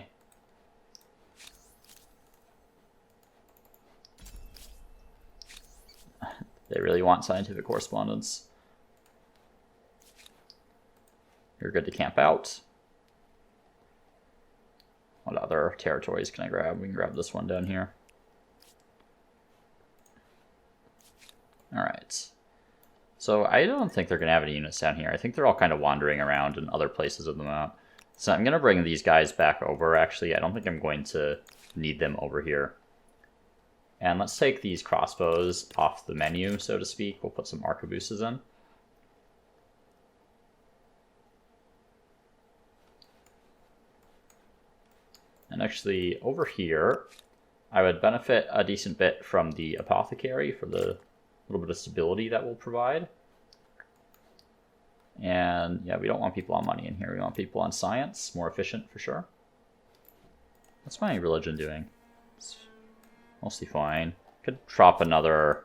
They really want scientific correspondence. You're good to camp out. What other territories can I grab? We can grab this one down here. Alright. So I don't think they're going to have any units down here. I think they're all kind of wandering around in other places of the map. So I'm going to bring these guys back over. Actually, I don't think I'm going to need them over here. And let's take these crossbows off the menu, so to speak. We'll put some arquebuses in. And actually, over here, I would benefit a decent bit from the apothecary for the little bit of stability that will provide. And yeah, we don't want people on money in here. We want people on science. More efficient for sure. What's my religion doing? It's mostly fine. Could drop another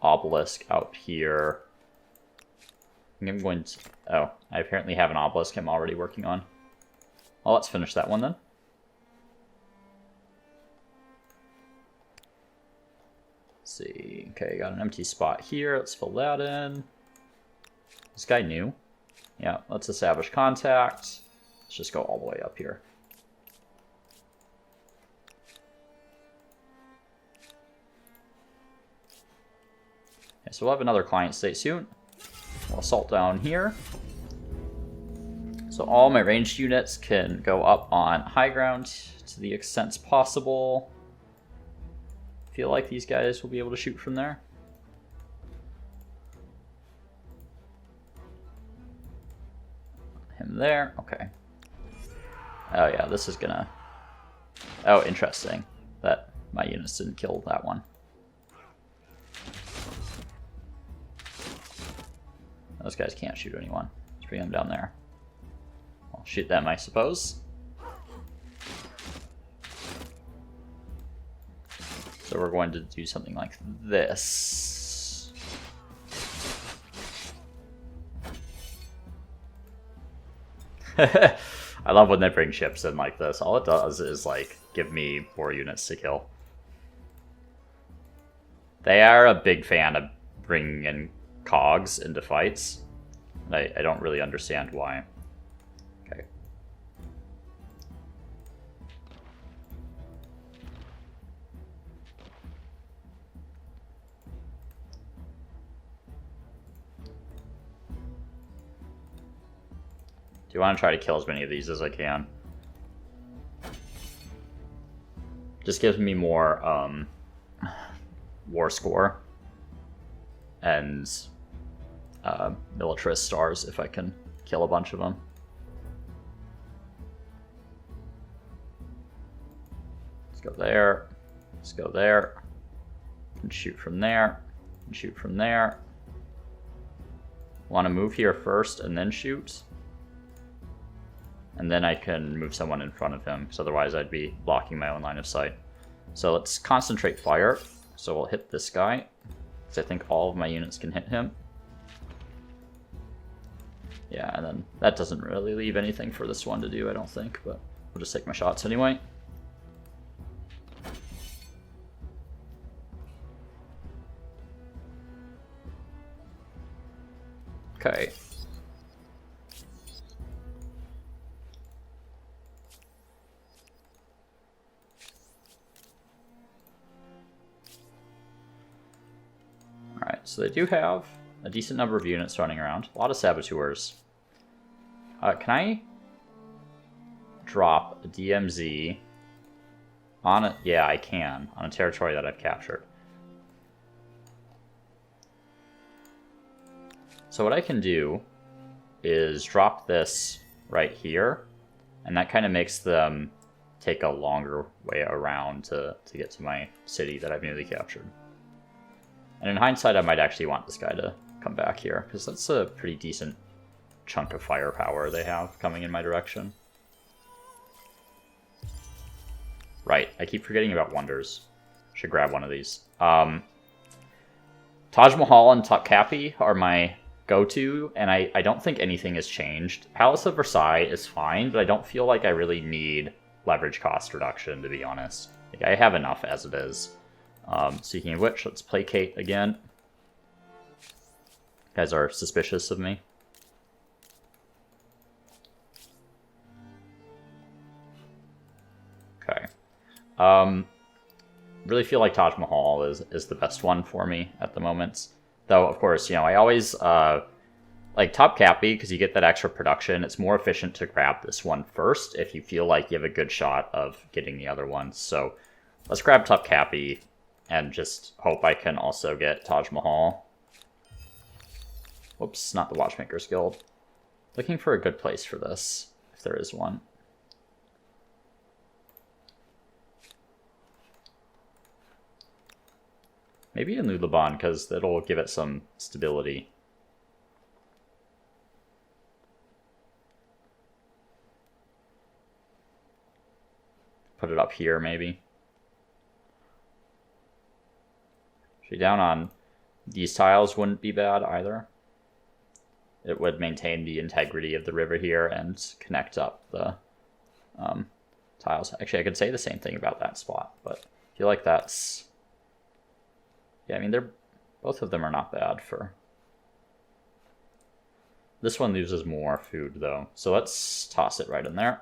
obelisk out here. I think I'm going to... Oh, I apparently have an obelisk I'm already working on. Well, let's finish that one then. Let's see. Okay, got an empty spot here. Let's fill that in. This guy new. Yeah, let's establish contact. Let's just go all the way up here. Okay, so we'll have another client state soon. We'll assault down here. So all my ranged units can go up on high ground to the extent possible. Feel like these guys will be able to shoot from there. Him there, okay. Oh yeah, this is gonna... Oh, interesting that my units didn't kill that one. Those guys can't shoot anyone. Let's bring them down there. I'll shoot them, I suppose. So we're going to do something like this. I love when they bring ships in like this. All it does is like give me more units to kill. They are a big fan of bringing in cogs into fights. I don't really understand why. Okay. Do you want to try to kill as many of these as I can? Just gives me more war score and militarist stars if I can kill a bunch of them. Let's go there. Let's go there. And shoot from there. And shoot from there. Want to move here first and then shoot. And then I can move someone in front of him, because otherwise I'd be blocking my own line of sight. So let's concentrate fire. So we'll hit this guy, because I think all of my units can hit him. Yeah, and then that doesn't really leave anything for this one to do, I don't think, but we'll just take my shots anyway. Okay. Alright, so they do have a decent number of units running around. A lot of saboteurs. Can I drop a DMZ on it? Yeah, I can. On a territory that I've captured. So what I can do is drop this right here, and that kind of makes them take a longer way around to get to my city that I've newly captured. And in hindsight, I might actually want this guy to come back here, because that's a pretty decent chunk of firepower they have coming in my direction. Right, I keep forgetting about wonders. Should grab one of these. Taj Mahal and Topkapi are my go-to, and I don't think anything has changed. Palace of Versailles is fine, but I don't feel like I really need leverage cost reduction, to be honest. Like, I have enough as it is. Speaking of which, let's placate again. You guys are suspicious of me. Okay. Really feel like Taj Mahal is the best one for me at the moment. Though, of course, you know, I always like Topkapi because you get that extra production. It's more efficient to grab this one first if you feel like you have a good shot of getting the other ones. So let's grab Topkapi and just hope I can also get Taj Mahal. Whoops, not the Watchmakers Guild. Looking for a good place for this, if there is one. Maybe in Lulaban, because it'll give it some stability. Put it up here, maybe. Actually, down on these tiles wouldn't be bad either. It would maintain the integrity of the river here and connect up the tiles. Actually, I could say the same thing about that spot, but I feel like that's... Yeah, I mean, both of them are not bad for... This one loses more food, though. So let's toss it right in there.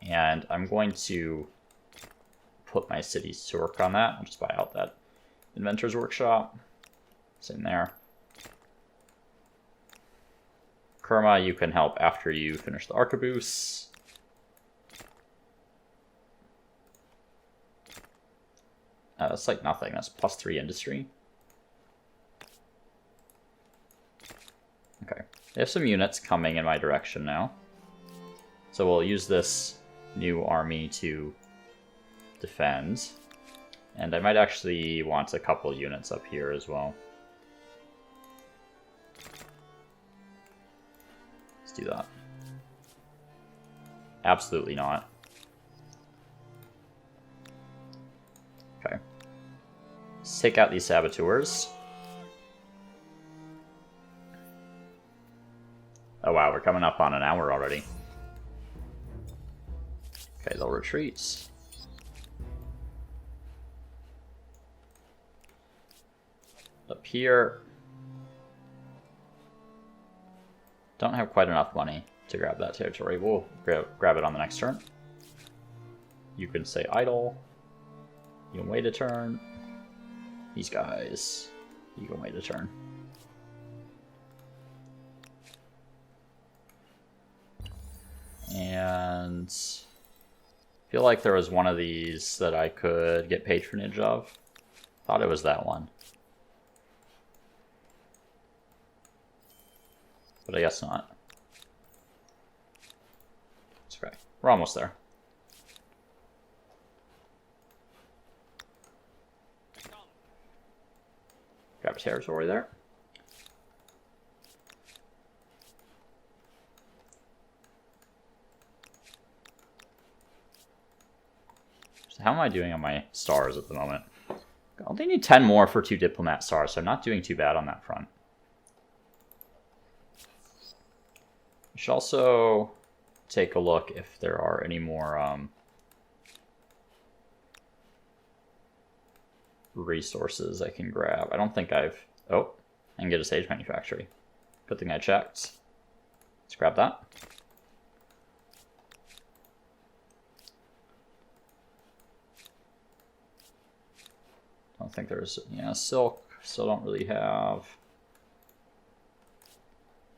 And I'm going to put my cities to work on that. I'll just buy out that Inventor's Workshop. Same there. Kerma, you can help after you finish the arquebus. That's like nothing. That's +3 industry. Okay. They have some units coming in my direction now. So we'll use this new army to defend. And I might actually want a couple units up here as well. Let's do that. Absolutely not. Okay. Let's take out these saboteurs. Oh wow, we're coming up on an hour already. Okay, they'll retreat. Up here. Don't have quite enough money to grab that territory. We'll grab it on the next turn. You can say idle. You can wait a turn. These guys, you can wait a turn. And I feel like there was one of these that I could get patronage of. Thought it was that one. But I guess not. It's okay. We're almost there. Grab a territory there. So how am I doing on my stars at the moment? I only need 10 more for 2 diplomat stars, so I'm not doing too bad on that front. I should also take a look if there are any more resources I can grab. I don't think I've... Oh, and get a sage manufactory. Good thing I checked. Let's grab that. I don't think there's, yeah, silk, still don't really have.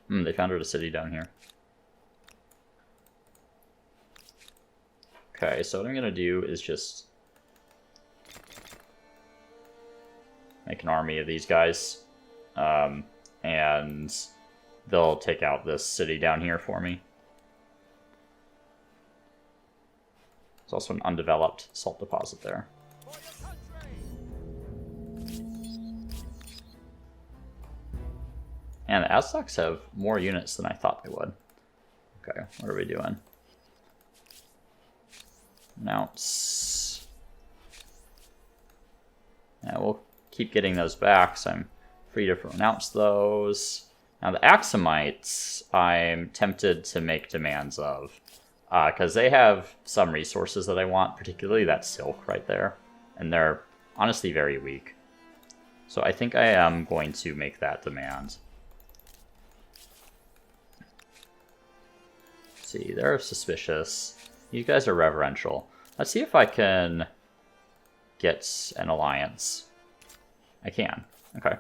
They founded a city down here. Okay, so what I'm gonna do is just make an army of these guys, and they'll take out this city down here for me. There's also an undeveloped salt deposit there. And the Aztecs have more units than I thought they would. Okay, what are we doing? Announce. Yeah, we'll keep getting those back, so I'm free to announce those. Now the Axumites, I'm tempted to make demands of, because they have some resources that I want, particularly that silk right there, and they're honestly very weak. So I think I am going to make that demand. See, they're suspicious. You guys are reverential. Let's see if I can get an alliance. I can. Okay.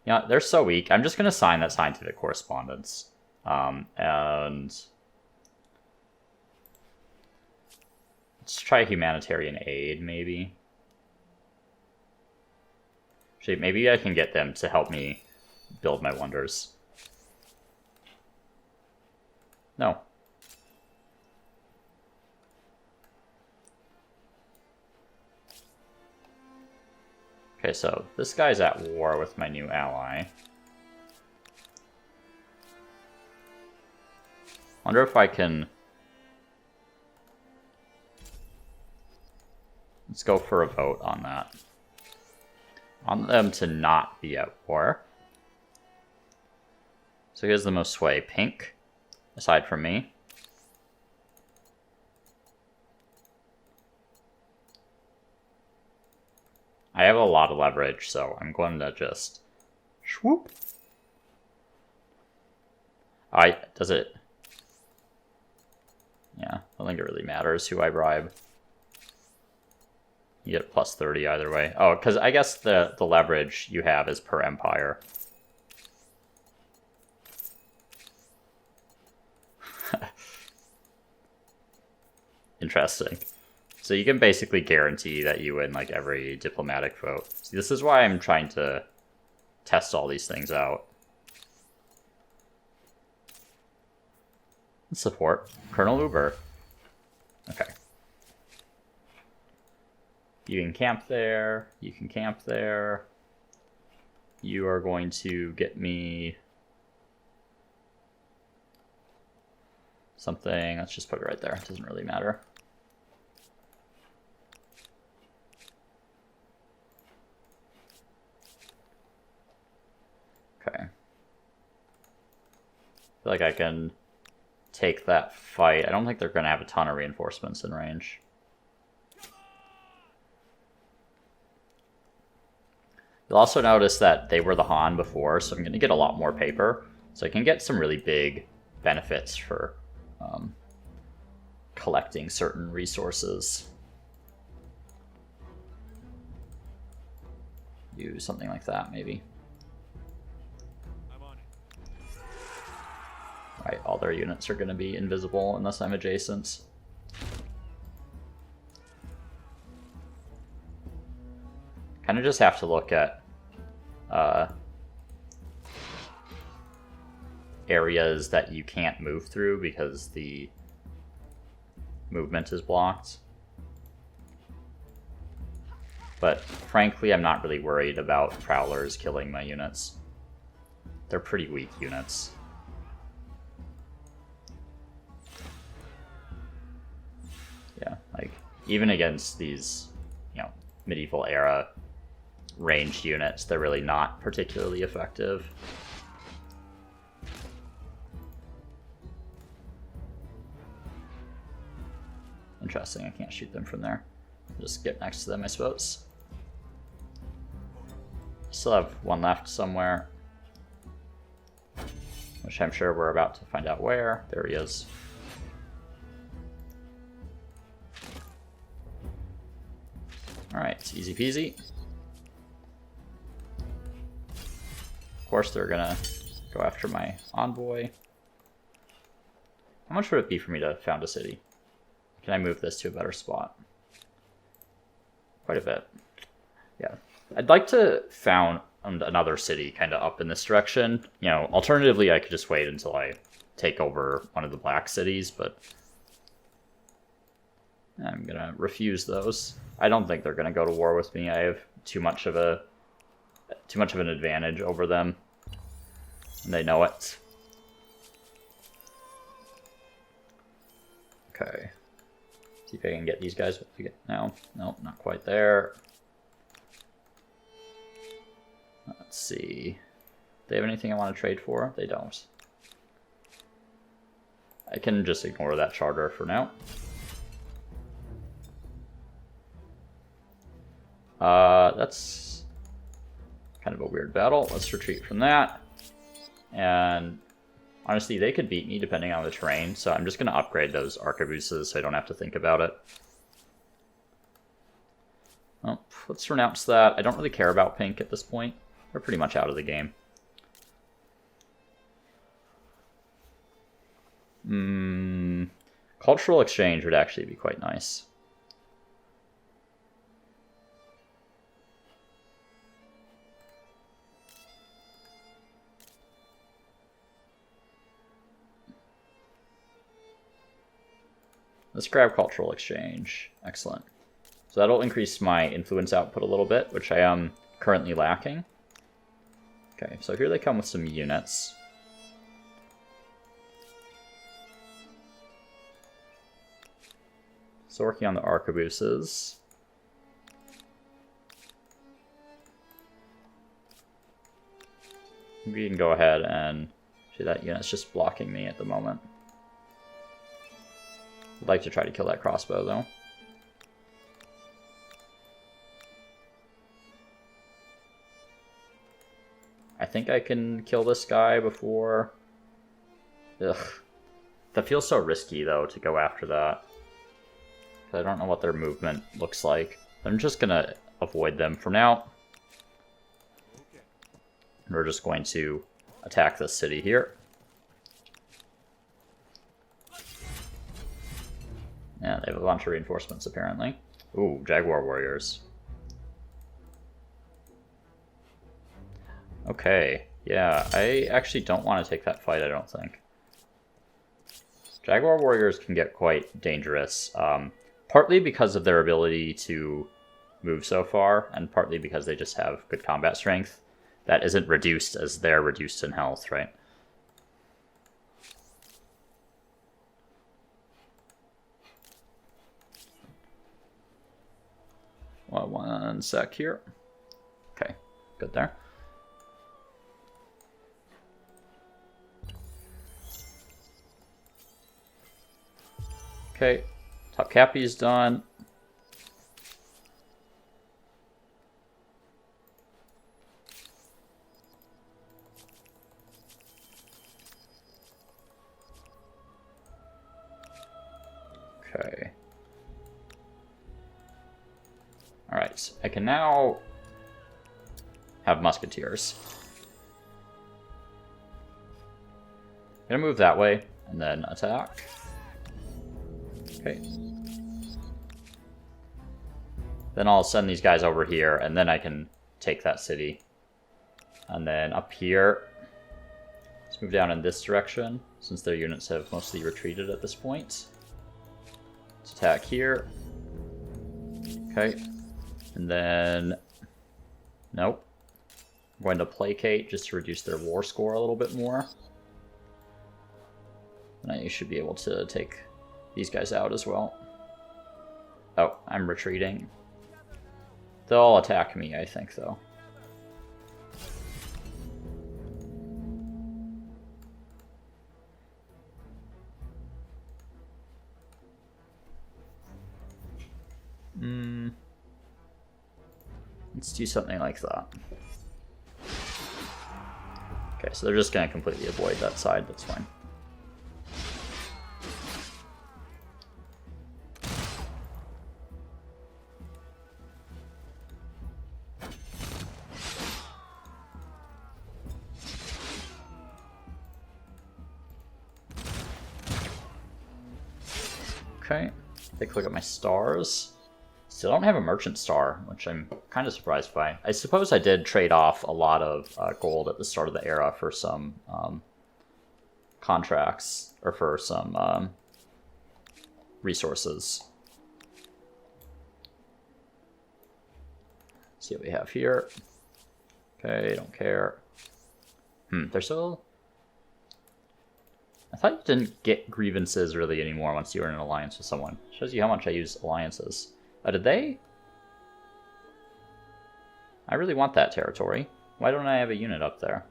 Yeah, they're so weak. I'm just going to sign that scientific correspondence. And let's try humanitarian aid, maybe. Actually, maybe I can get them to help me build my wonders. No. Okay, so this guy's at war with my new ally. Wonder if I can... Let's go for a vote on that. I want them to not be at war. So here's the most sway. Pink, aside from me. I have a lot of leverage, so I'm going to just swoop. Does it? Yeah, I don't think it really matters who I bribe. You get plus 30 either way. Oh, because I guess the leverage you have is per empire. Interesting. So you can basically guarantee that you win like every diplomatic vote. See, this is why I'm trying to test all these things out. Support Colonel Uber. Okay. You can camp there. You can camp there. You are going to get me something. Let's just put it right there. It doesn't really matter. Okay. I feel like I can take that fight. I don't think they're going to have a ton of reinforcements in range. You'll also notice that they were the Han before, so I'm going to get a lot more paper. So I can get some really big benefits for collecting certain resources. Use something like that, maybe. Right, all their units are going to be invisible unless I'm adjacent. Kind of just have to look at areas that you can't move through because the movement is blocked. But frankly, I'm not really worried about prowlers killing my units. They're pretty weak units. Yeah, like, even against these, you know, medieval era ranged units, they're really not particularly effective. Interesting, I can't shoot them from there. Just get next to them, I suppose. Still have one left somewhere, which I'm sure we're about to find out where. There he is. Alright, it's easy peasy. Of course they're gonna go after my envoy. How much would it be for me to found a city? Can I move this to a better spot? Quite a bit. Yeah. I'd like to found another city kind of up in this direction. You know, alternatively, I could just wait until I take over one of the black cities, but I'm gonna refuse those. I don't think they're gonna go to war with me. I have too much of an advantage over them, and they know it. Okay. See if I can get these guys. No, not quite there. Let's see. Do they have anything I want to trade for? They don't. I can just ignore that charter for now. That's kind of a weird battle. Let's retreat from that. And honestly, they could beat me depending on the terrain, so I'm just going to upgrade those arquebuses so I don't have to think about it. Well, let's renounce that. I don't really care about pink at this point. They're pretty much out of the game. Cultural exchange would actually be quite nice. Let's grab cultural exchange. Excellent. So that'll increase my influence output a little bit, which I am currently lacking. Okay, so here they come with some units. So working on the arquebuses. We can go ahead and see that unit's just blocking me at the moment. I'd like to try to kill that crossbow though. I think I can kill this guy before... Ugh. That feels so risky though to go after that. I don't know what their movement looks like. I'm just gonna avoid them for now. We're just going to attack this city here. Yeah, they have a bunch of reinforcements apparently. Ooh, Jaguar warriors. Okay, yeah, I actually don't want to take that fight, I don't think. Jaguar warriors can get quite dangerous, partly because of their ability to move so far, and partly because they just have good combat strength. That isn't reduced as they're reduced in health, right? Well, 1 sec here. Okay, good there. Okay, top cappy's done. Okay. Alright, I can now have musketeers. I'm gonna move that way and then attack. Okay. Then I'll send these guys over here and then I can take that city. And then up here, let's move down in this direction since their units have mostly retreated at this point. Let's attack here. Okay. And then, nope. I'm going to placate just to reduce their war score a little bit more. And I should be able to take these guys out as well. Oh, I'm retreating. They'll attack me, I think, though. Let's do something like that. Okay, so they're just going to completely avoid that side. That's fine. Okay, take a look at my stars. Still don't have a merchant star, which I'm kind of surprised by. I suppose I did trade off a lot of gold at the start of the era for some contracts, or for some resources. See what we have here. Okay, don't care. They're still... I thought you didn't get grievances really anymore once you were in an alliance with someone. Shows you how much I use alliances. Did they? I really want that territory. Why don't I have a unit up there?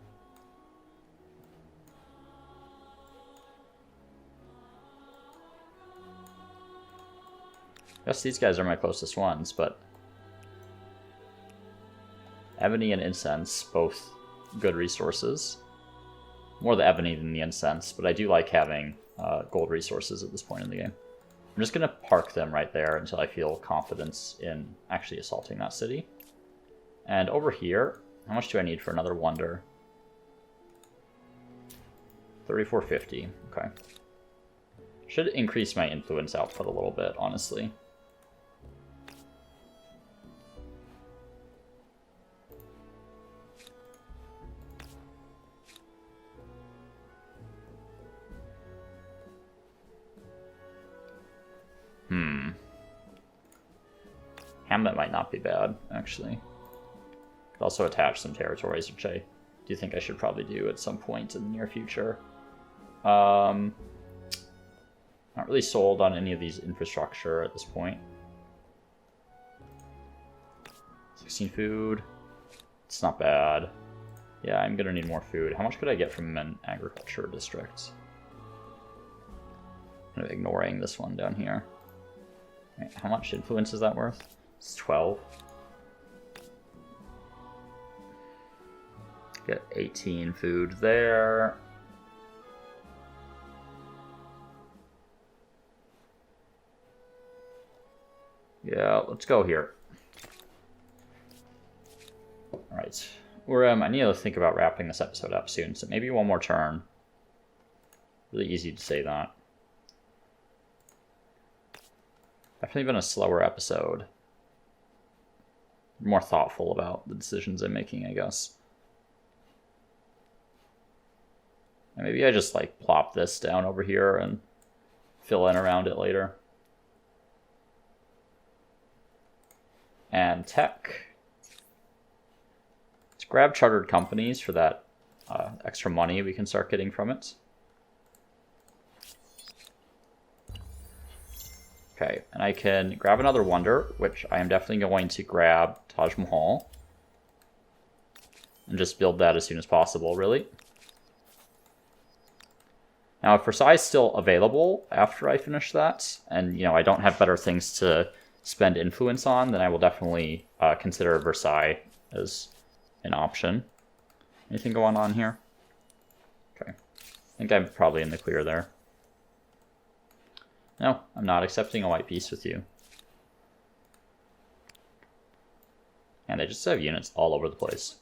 Guess these guys are my closest ones, but... Ebony and incense, both good resources. More the ebony than the incense, but I do like having gold resources at this point in the game. I'm just going to park them right there until I feel confidence in actually assaulting that city. And over here, how much do I need for another wonder? 3450, okay. Should increase my influence output a little bit, honestly. Hamlet might not be bad, actually. Could also attach some territories, which I do think I should probably do at some point in the near future. Not really sold on any of these infrastructure at this point. 16 food. It's not bad. Yeah, I'm gonna need more food. How much could I get from an agriculture district? Kind of ignoring this one down here. Right, how much influence is that worth? It's 12. Get 18 food there. Yeah, let's go here. Alright. I need to think about wrapping this episode up soon, so maybe one more turn. Really easy to say that. Definitely been a slower episode. More thoughtful about the decisions I'm making, I guess. And maybe I just like plop this down over here and fill in around it later. And tech. Let's grab chartered companies for that extra money we can start getting from it. Okay, and I can grab another wonder, which I am definitely going to grab Taj Mahal. And just build that as soon as possible, really. Now, if Versailles is still available after I finish that, and, you know, I don't have better things to spend influence on, then I will definitely consider Versailles as an option. Anything going on here? Okay. I think I'm probably in the clear there. No, I'm not accepting a white peace with you. And they just have units all over the place.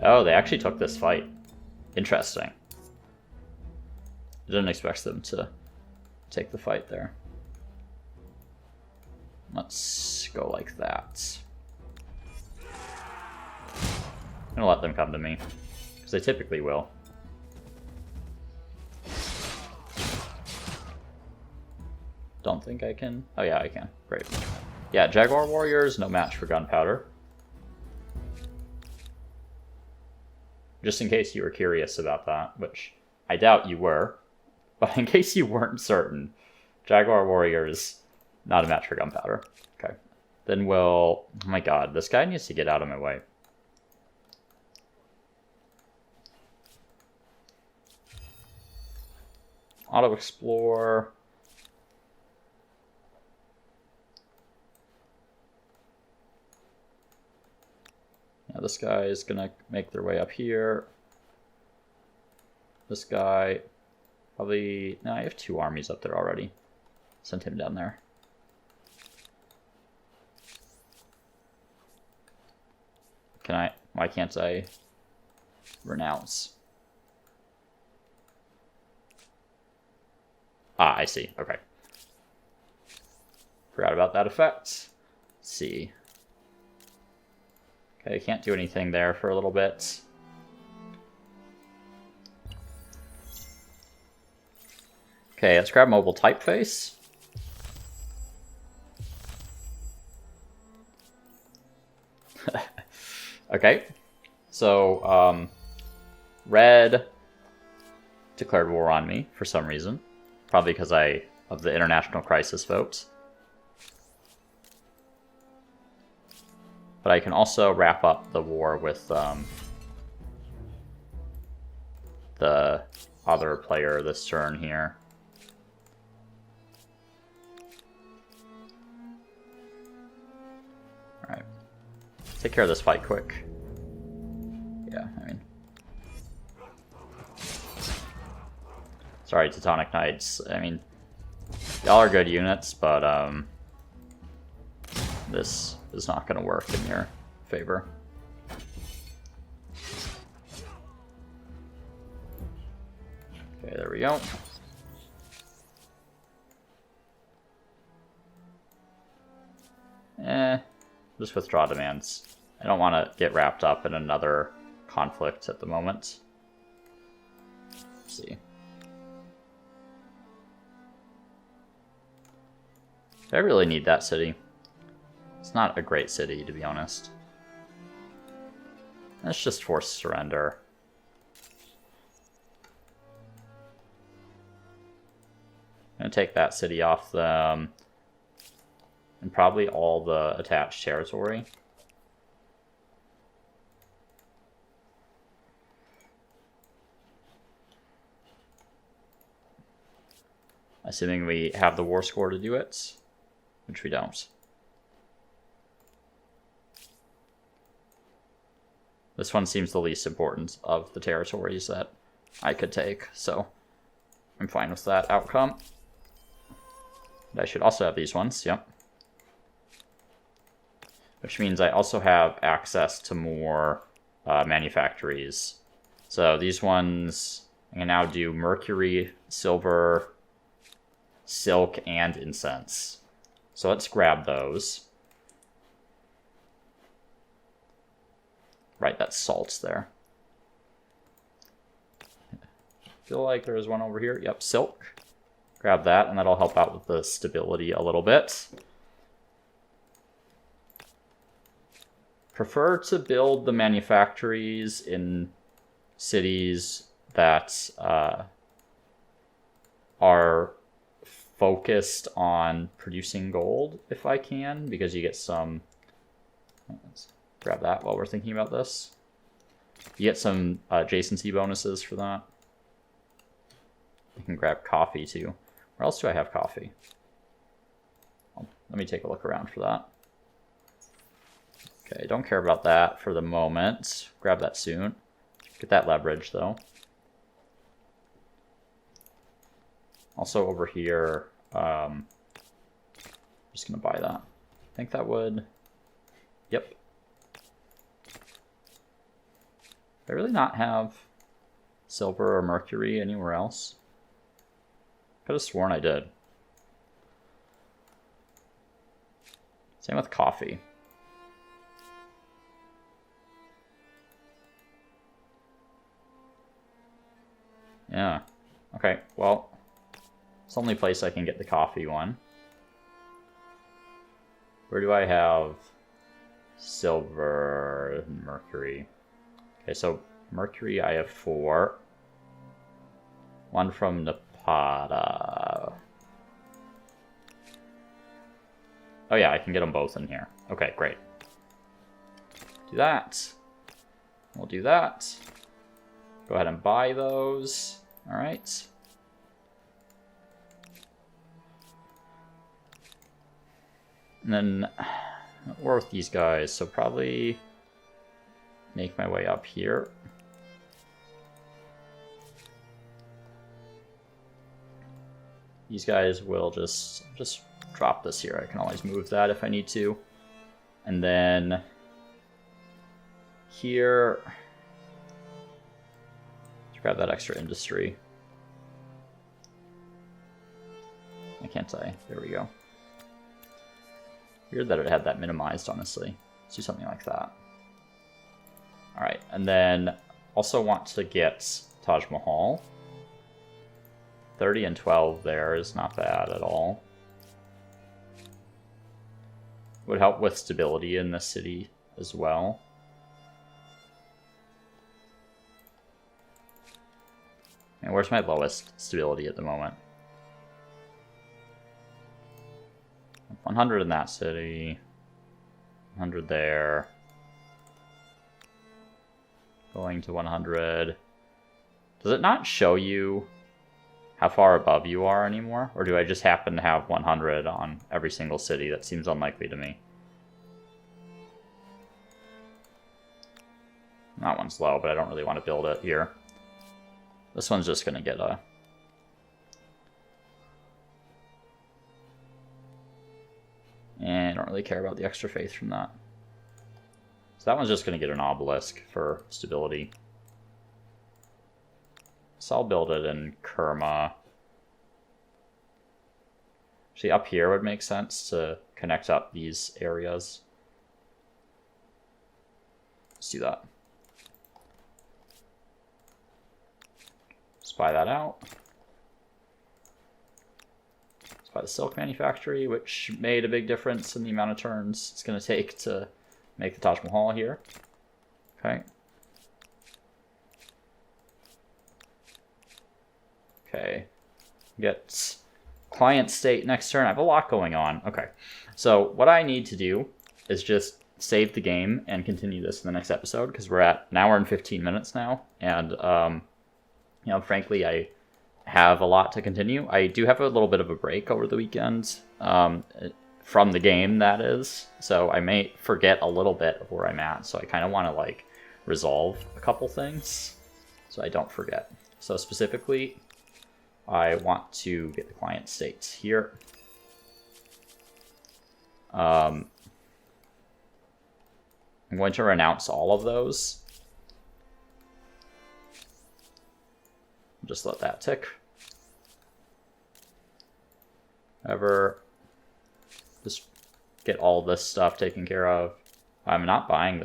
Oh, they actually took this fight. Interesting. I didn't expect them to take the fight there. Let's go like that. I'm gonna let them come to me, because they typically will. Don't think I can. Oh yeah, I can. Great. Yeah, Jaguar Warriors, no match for gunpowder. Just in case you were curious about that, which I doubt you were. But in case you weren't certain, Jaguar Warriors, not a match for gunpowder. Okay. Then we'll... Oh my god, this guy needs to get out of my way. Auto-explore... Yeah, This guy is gonna make their way up here. This guy, probably, no, I have 2 armies up there already. Send him down there. Why can't I renounce? Ah, I see, okay. Forgot about that effect. Let's see. Okay, can't do anything there for a little bit. Okay, let's grab mobile typeface. Okay, so Red declared war on me for some reason, probably because of the international crisis vote. But I can also wrap up the war with the other player this turn here. Alright. Take care of this fight quick. Yeah, I mean... Sorry, Teutonic Knights. I mean, y'all are good units, but this is not going to work in your favor. Okay, there we go. Just withdraw demands. I don't want to get wrapped up in another conflict at the moment. Let's see. I really need that city. It's not a great city, to be honest. Let's just force surrender. I'm going to take that city off them. And probably all the attached territory. Assuming we have the war score to do it, which we don't. This one seems the least important of the territories that I could take, so I'm fine with that outcome. And I should also have these ones, yep. Which means I also have access to more manufactories. So these ones, I can now do mercury, silver, silk, and incense. So let's grab those. Right, that's salts there. Feel like there's one over here. Yep, silk. Grab that, and that'll help out with the stability a little bit. Prefer to build the manufactories in cities that are focused on producing gold, if I can, because you get some... Let's grab that while we're thinking about this. You get some adjacency bonuses for that. You can grab coffee, too. Where else do I have coffee? Let me take a look around for that. Okay, don't care about that for the moment. Grab that soon. Get that leverage, though. Also over here, I'm just going to buy that. I think that would... Yep. I really not have silver or mercury anywhere else? Could have sworn I did. Same with coffee. Yeah. Okay, well, it's the only place I can get the coffee one. Where do I have silver and mercury? Okay, so mercury I have 4. One from Napata. Oh yeah, I can get them both in here. Okay, great. Do that. We'll do that. Go ahead and buy those. All right. And then war with these guys. So probably make my way up here. These guys will just drop this here. I can always move that if I need to. And then here, let's grab that extra industry. I can't say. There we go. Weird that it had that minimized, honestly. Let's do something like that. Alright, and then also want to get Taj Mahal. 30 and 12 there is not bad at all. Would help with stability in the city as well. And where's my lowest stability at the moment? 100 in that city. 100 there. Going to 100. Does it not show you how far above you are anymore? Or do I just happen to have 100 on every single city? That seems unlikely to me. That one's low, but I don't really want to build it here. This one's just going to get a... And I don't really care about the extra faith from that. So that one's just going to get an obelisk for stability. So I'll build it in Kerma. Actually, up here would make sense to connect up these areas. Let's do that. Spy that out. Spy the silk manufactory, which made a big difference in the amount of turns it's going to take to make the Taj Mahal here. Okay. Okay, get client state next turn. I have a lot going on. Okay, so what I need to do is just save the game and continue this in the next episode, because we're at an hour and 15 minutes now, and you know, frankly, I have a lot to continue. I do have a little bit of a break over the weekend from the game, that is, so I may forget a little bit of where I'm at. So I kind of want to like resolve a couple things so I don't forget. So specifically, I want to get the client states here. I'm going to renounce all of those. Just let that tick. Just get all this stuff taken care of. I'm not buying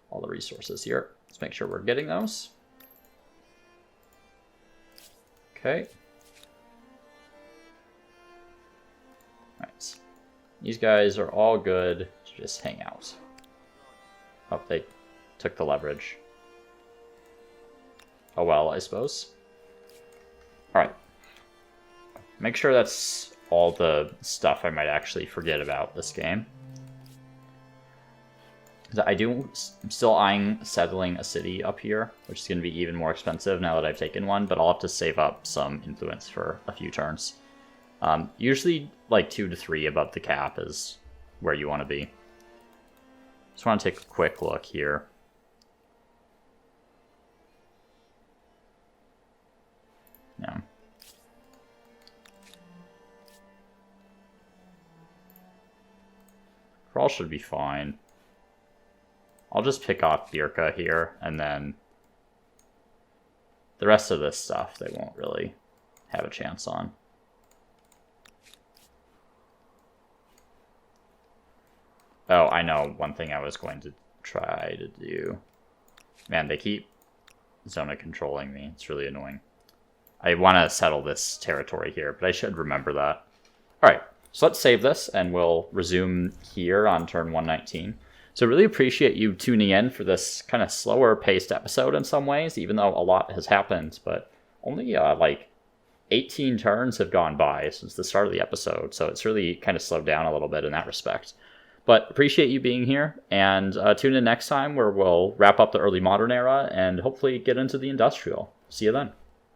all the resources here. Let's make sure we're getting those. Okay. Right. These guys are all good to just hang out. Oh, they took the leverage. Oh well, I suppose. Alright. Make sure that's all the stuff I might actually forget about this game. I'm still eyeing settling a city up here, which is going to be even more expensive now that I've taken one, but I'll have to save up some influence for a few turns. Usually like 2 to 3 above the cap is where you want to be. Just want to take a quick look here. Yeah. Crawl should be fine. I'll just pick off Birka here, and then the rest of this stuff they won't really have a chance on. Oh, I know one thing I was going to try to do. Man, they keep zona controlling me. It's really annoying. I want to settle this territory here, but I should remember that. Alright, so let's save this, and we'll resume here on turn 119. So really appreciate you tuning in for this kind of slower paced episode in some ways, even though a lot has happened, but only like 18 turns have gone by since the start of the episode, so it's really kind of slowed down a little bit in that respect. But appreciate you being here, and tune in next time where we'll wrap up the early modern era and hopefully get into the industrial. See you then.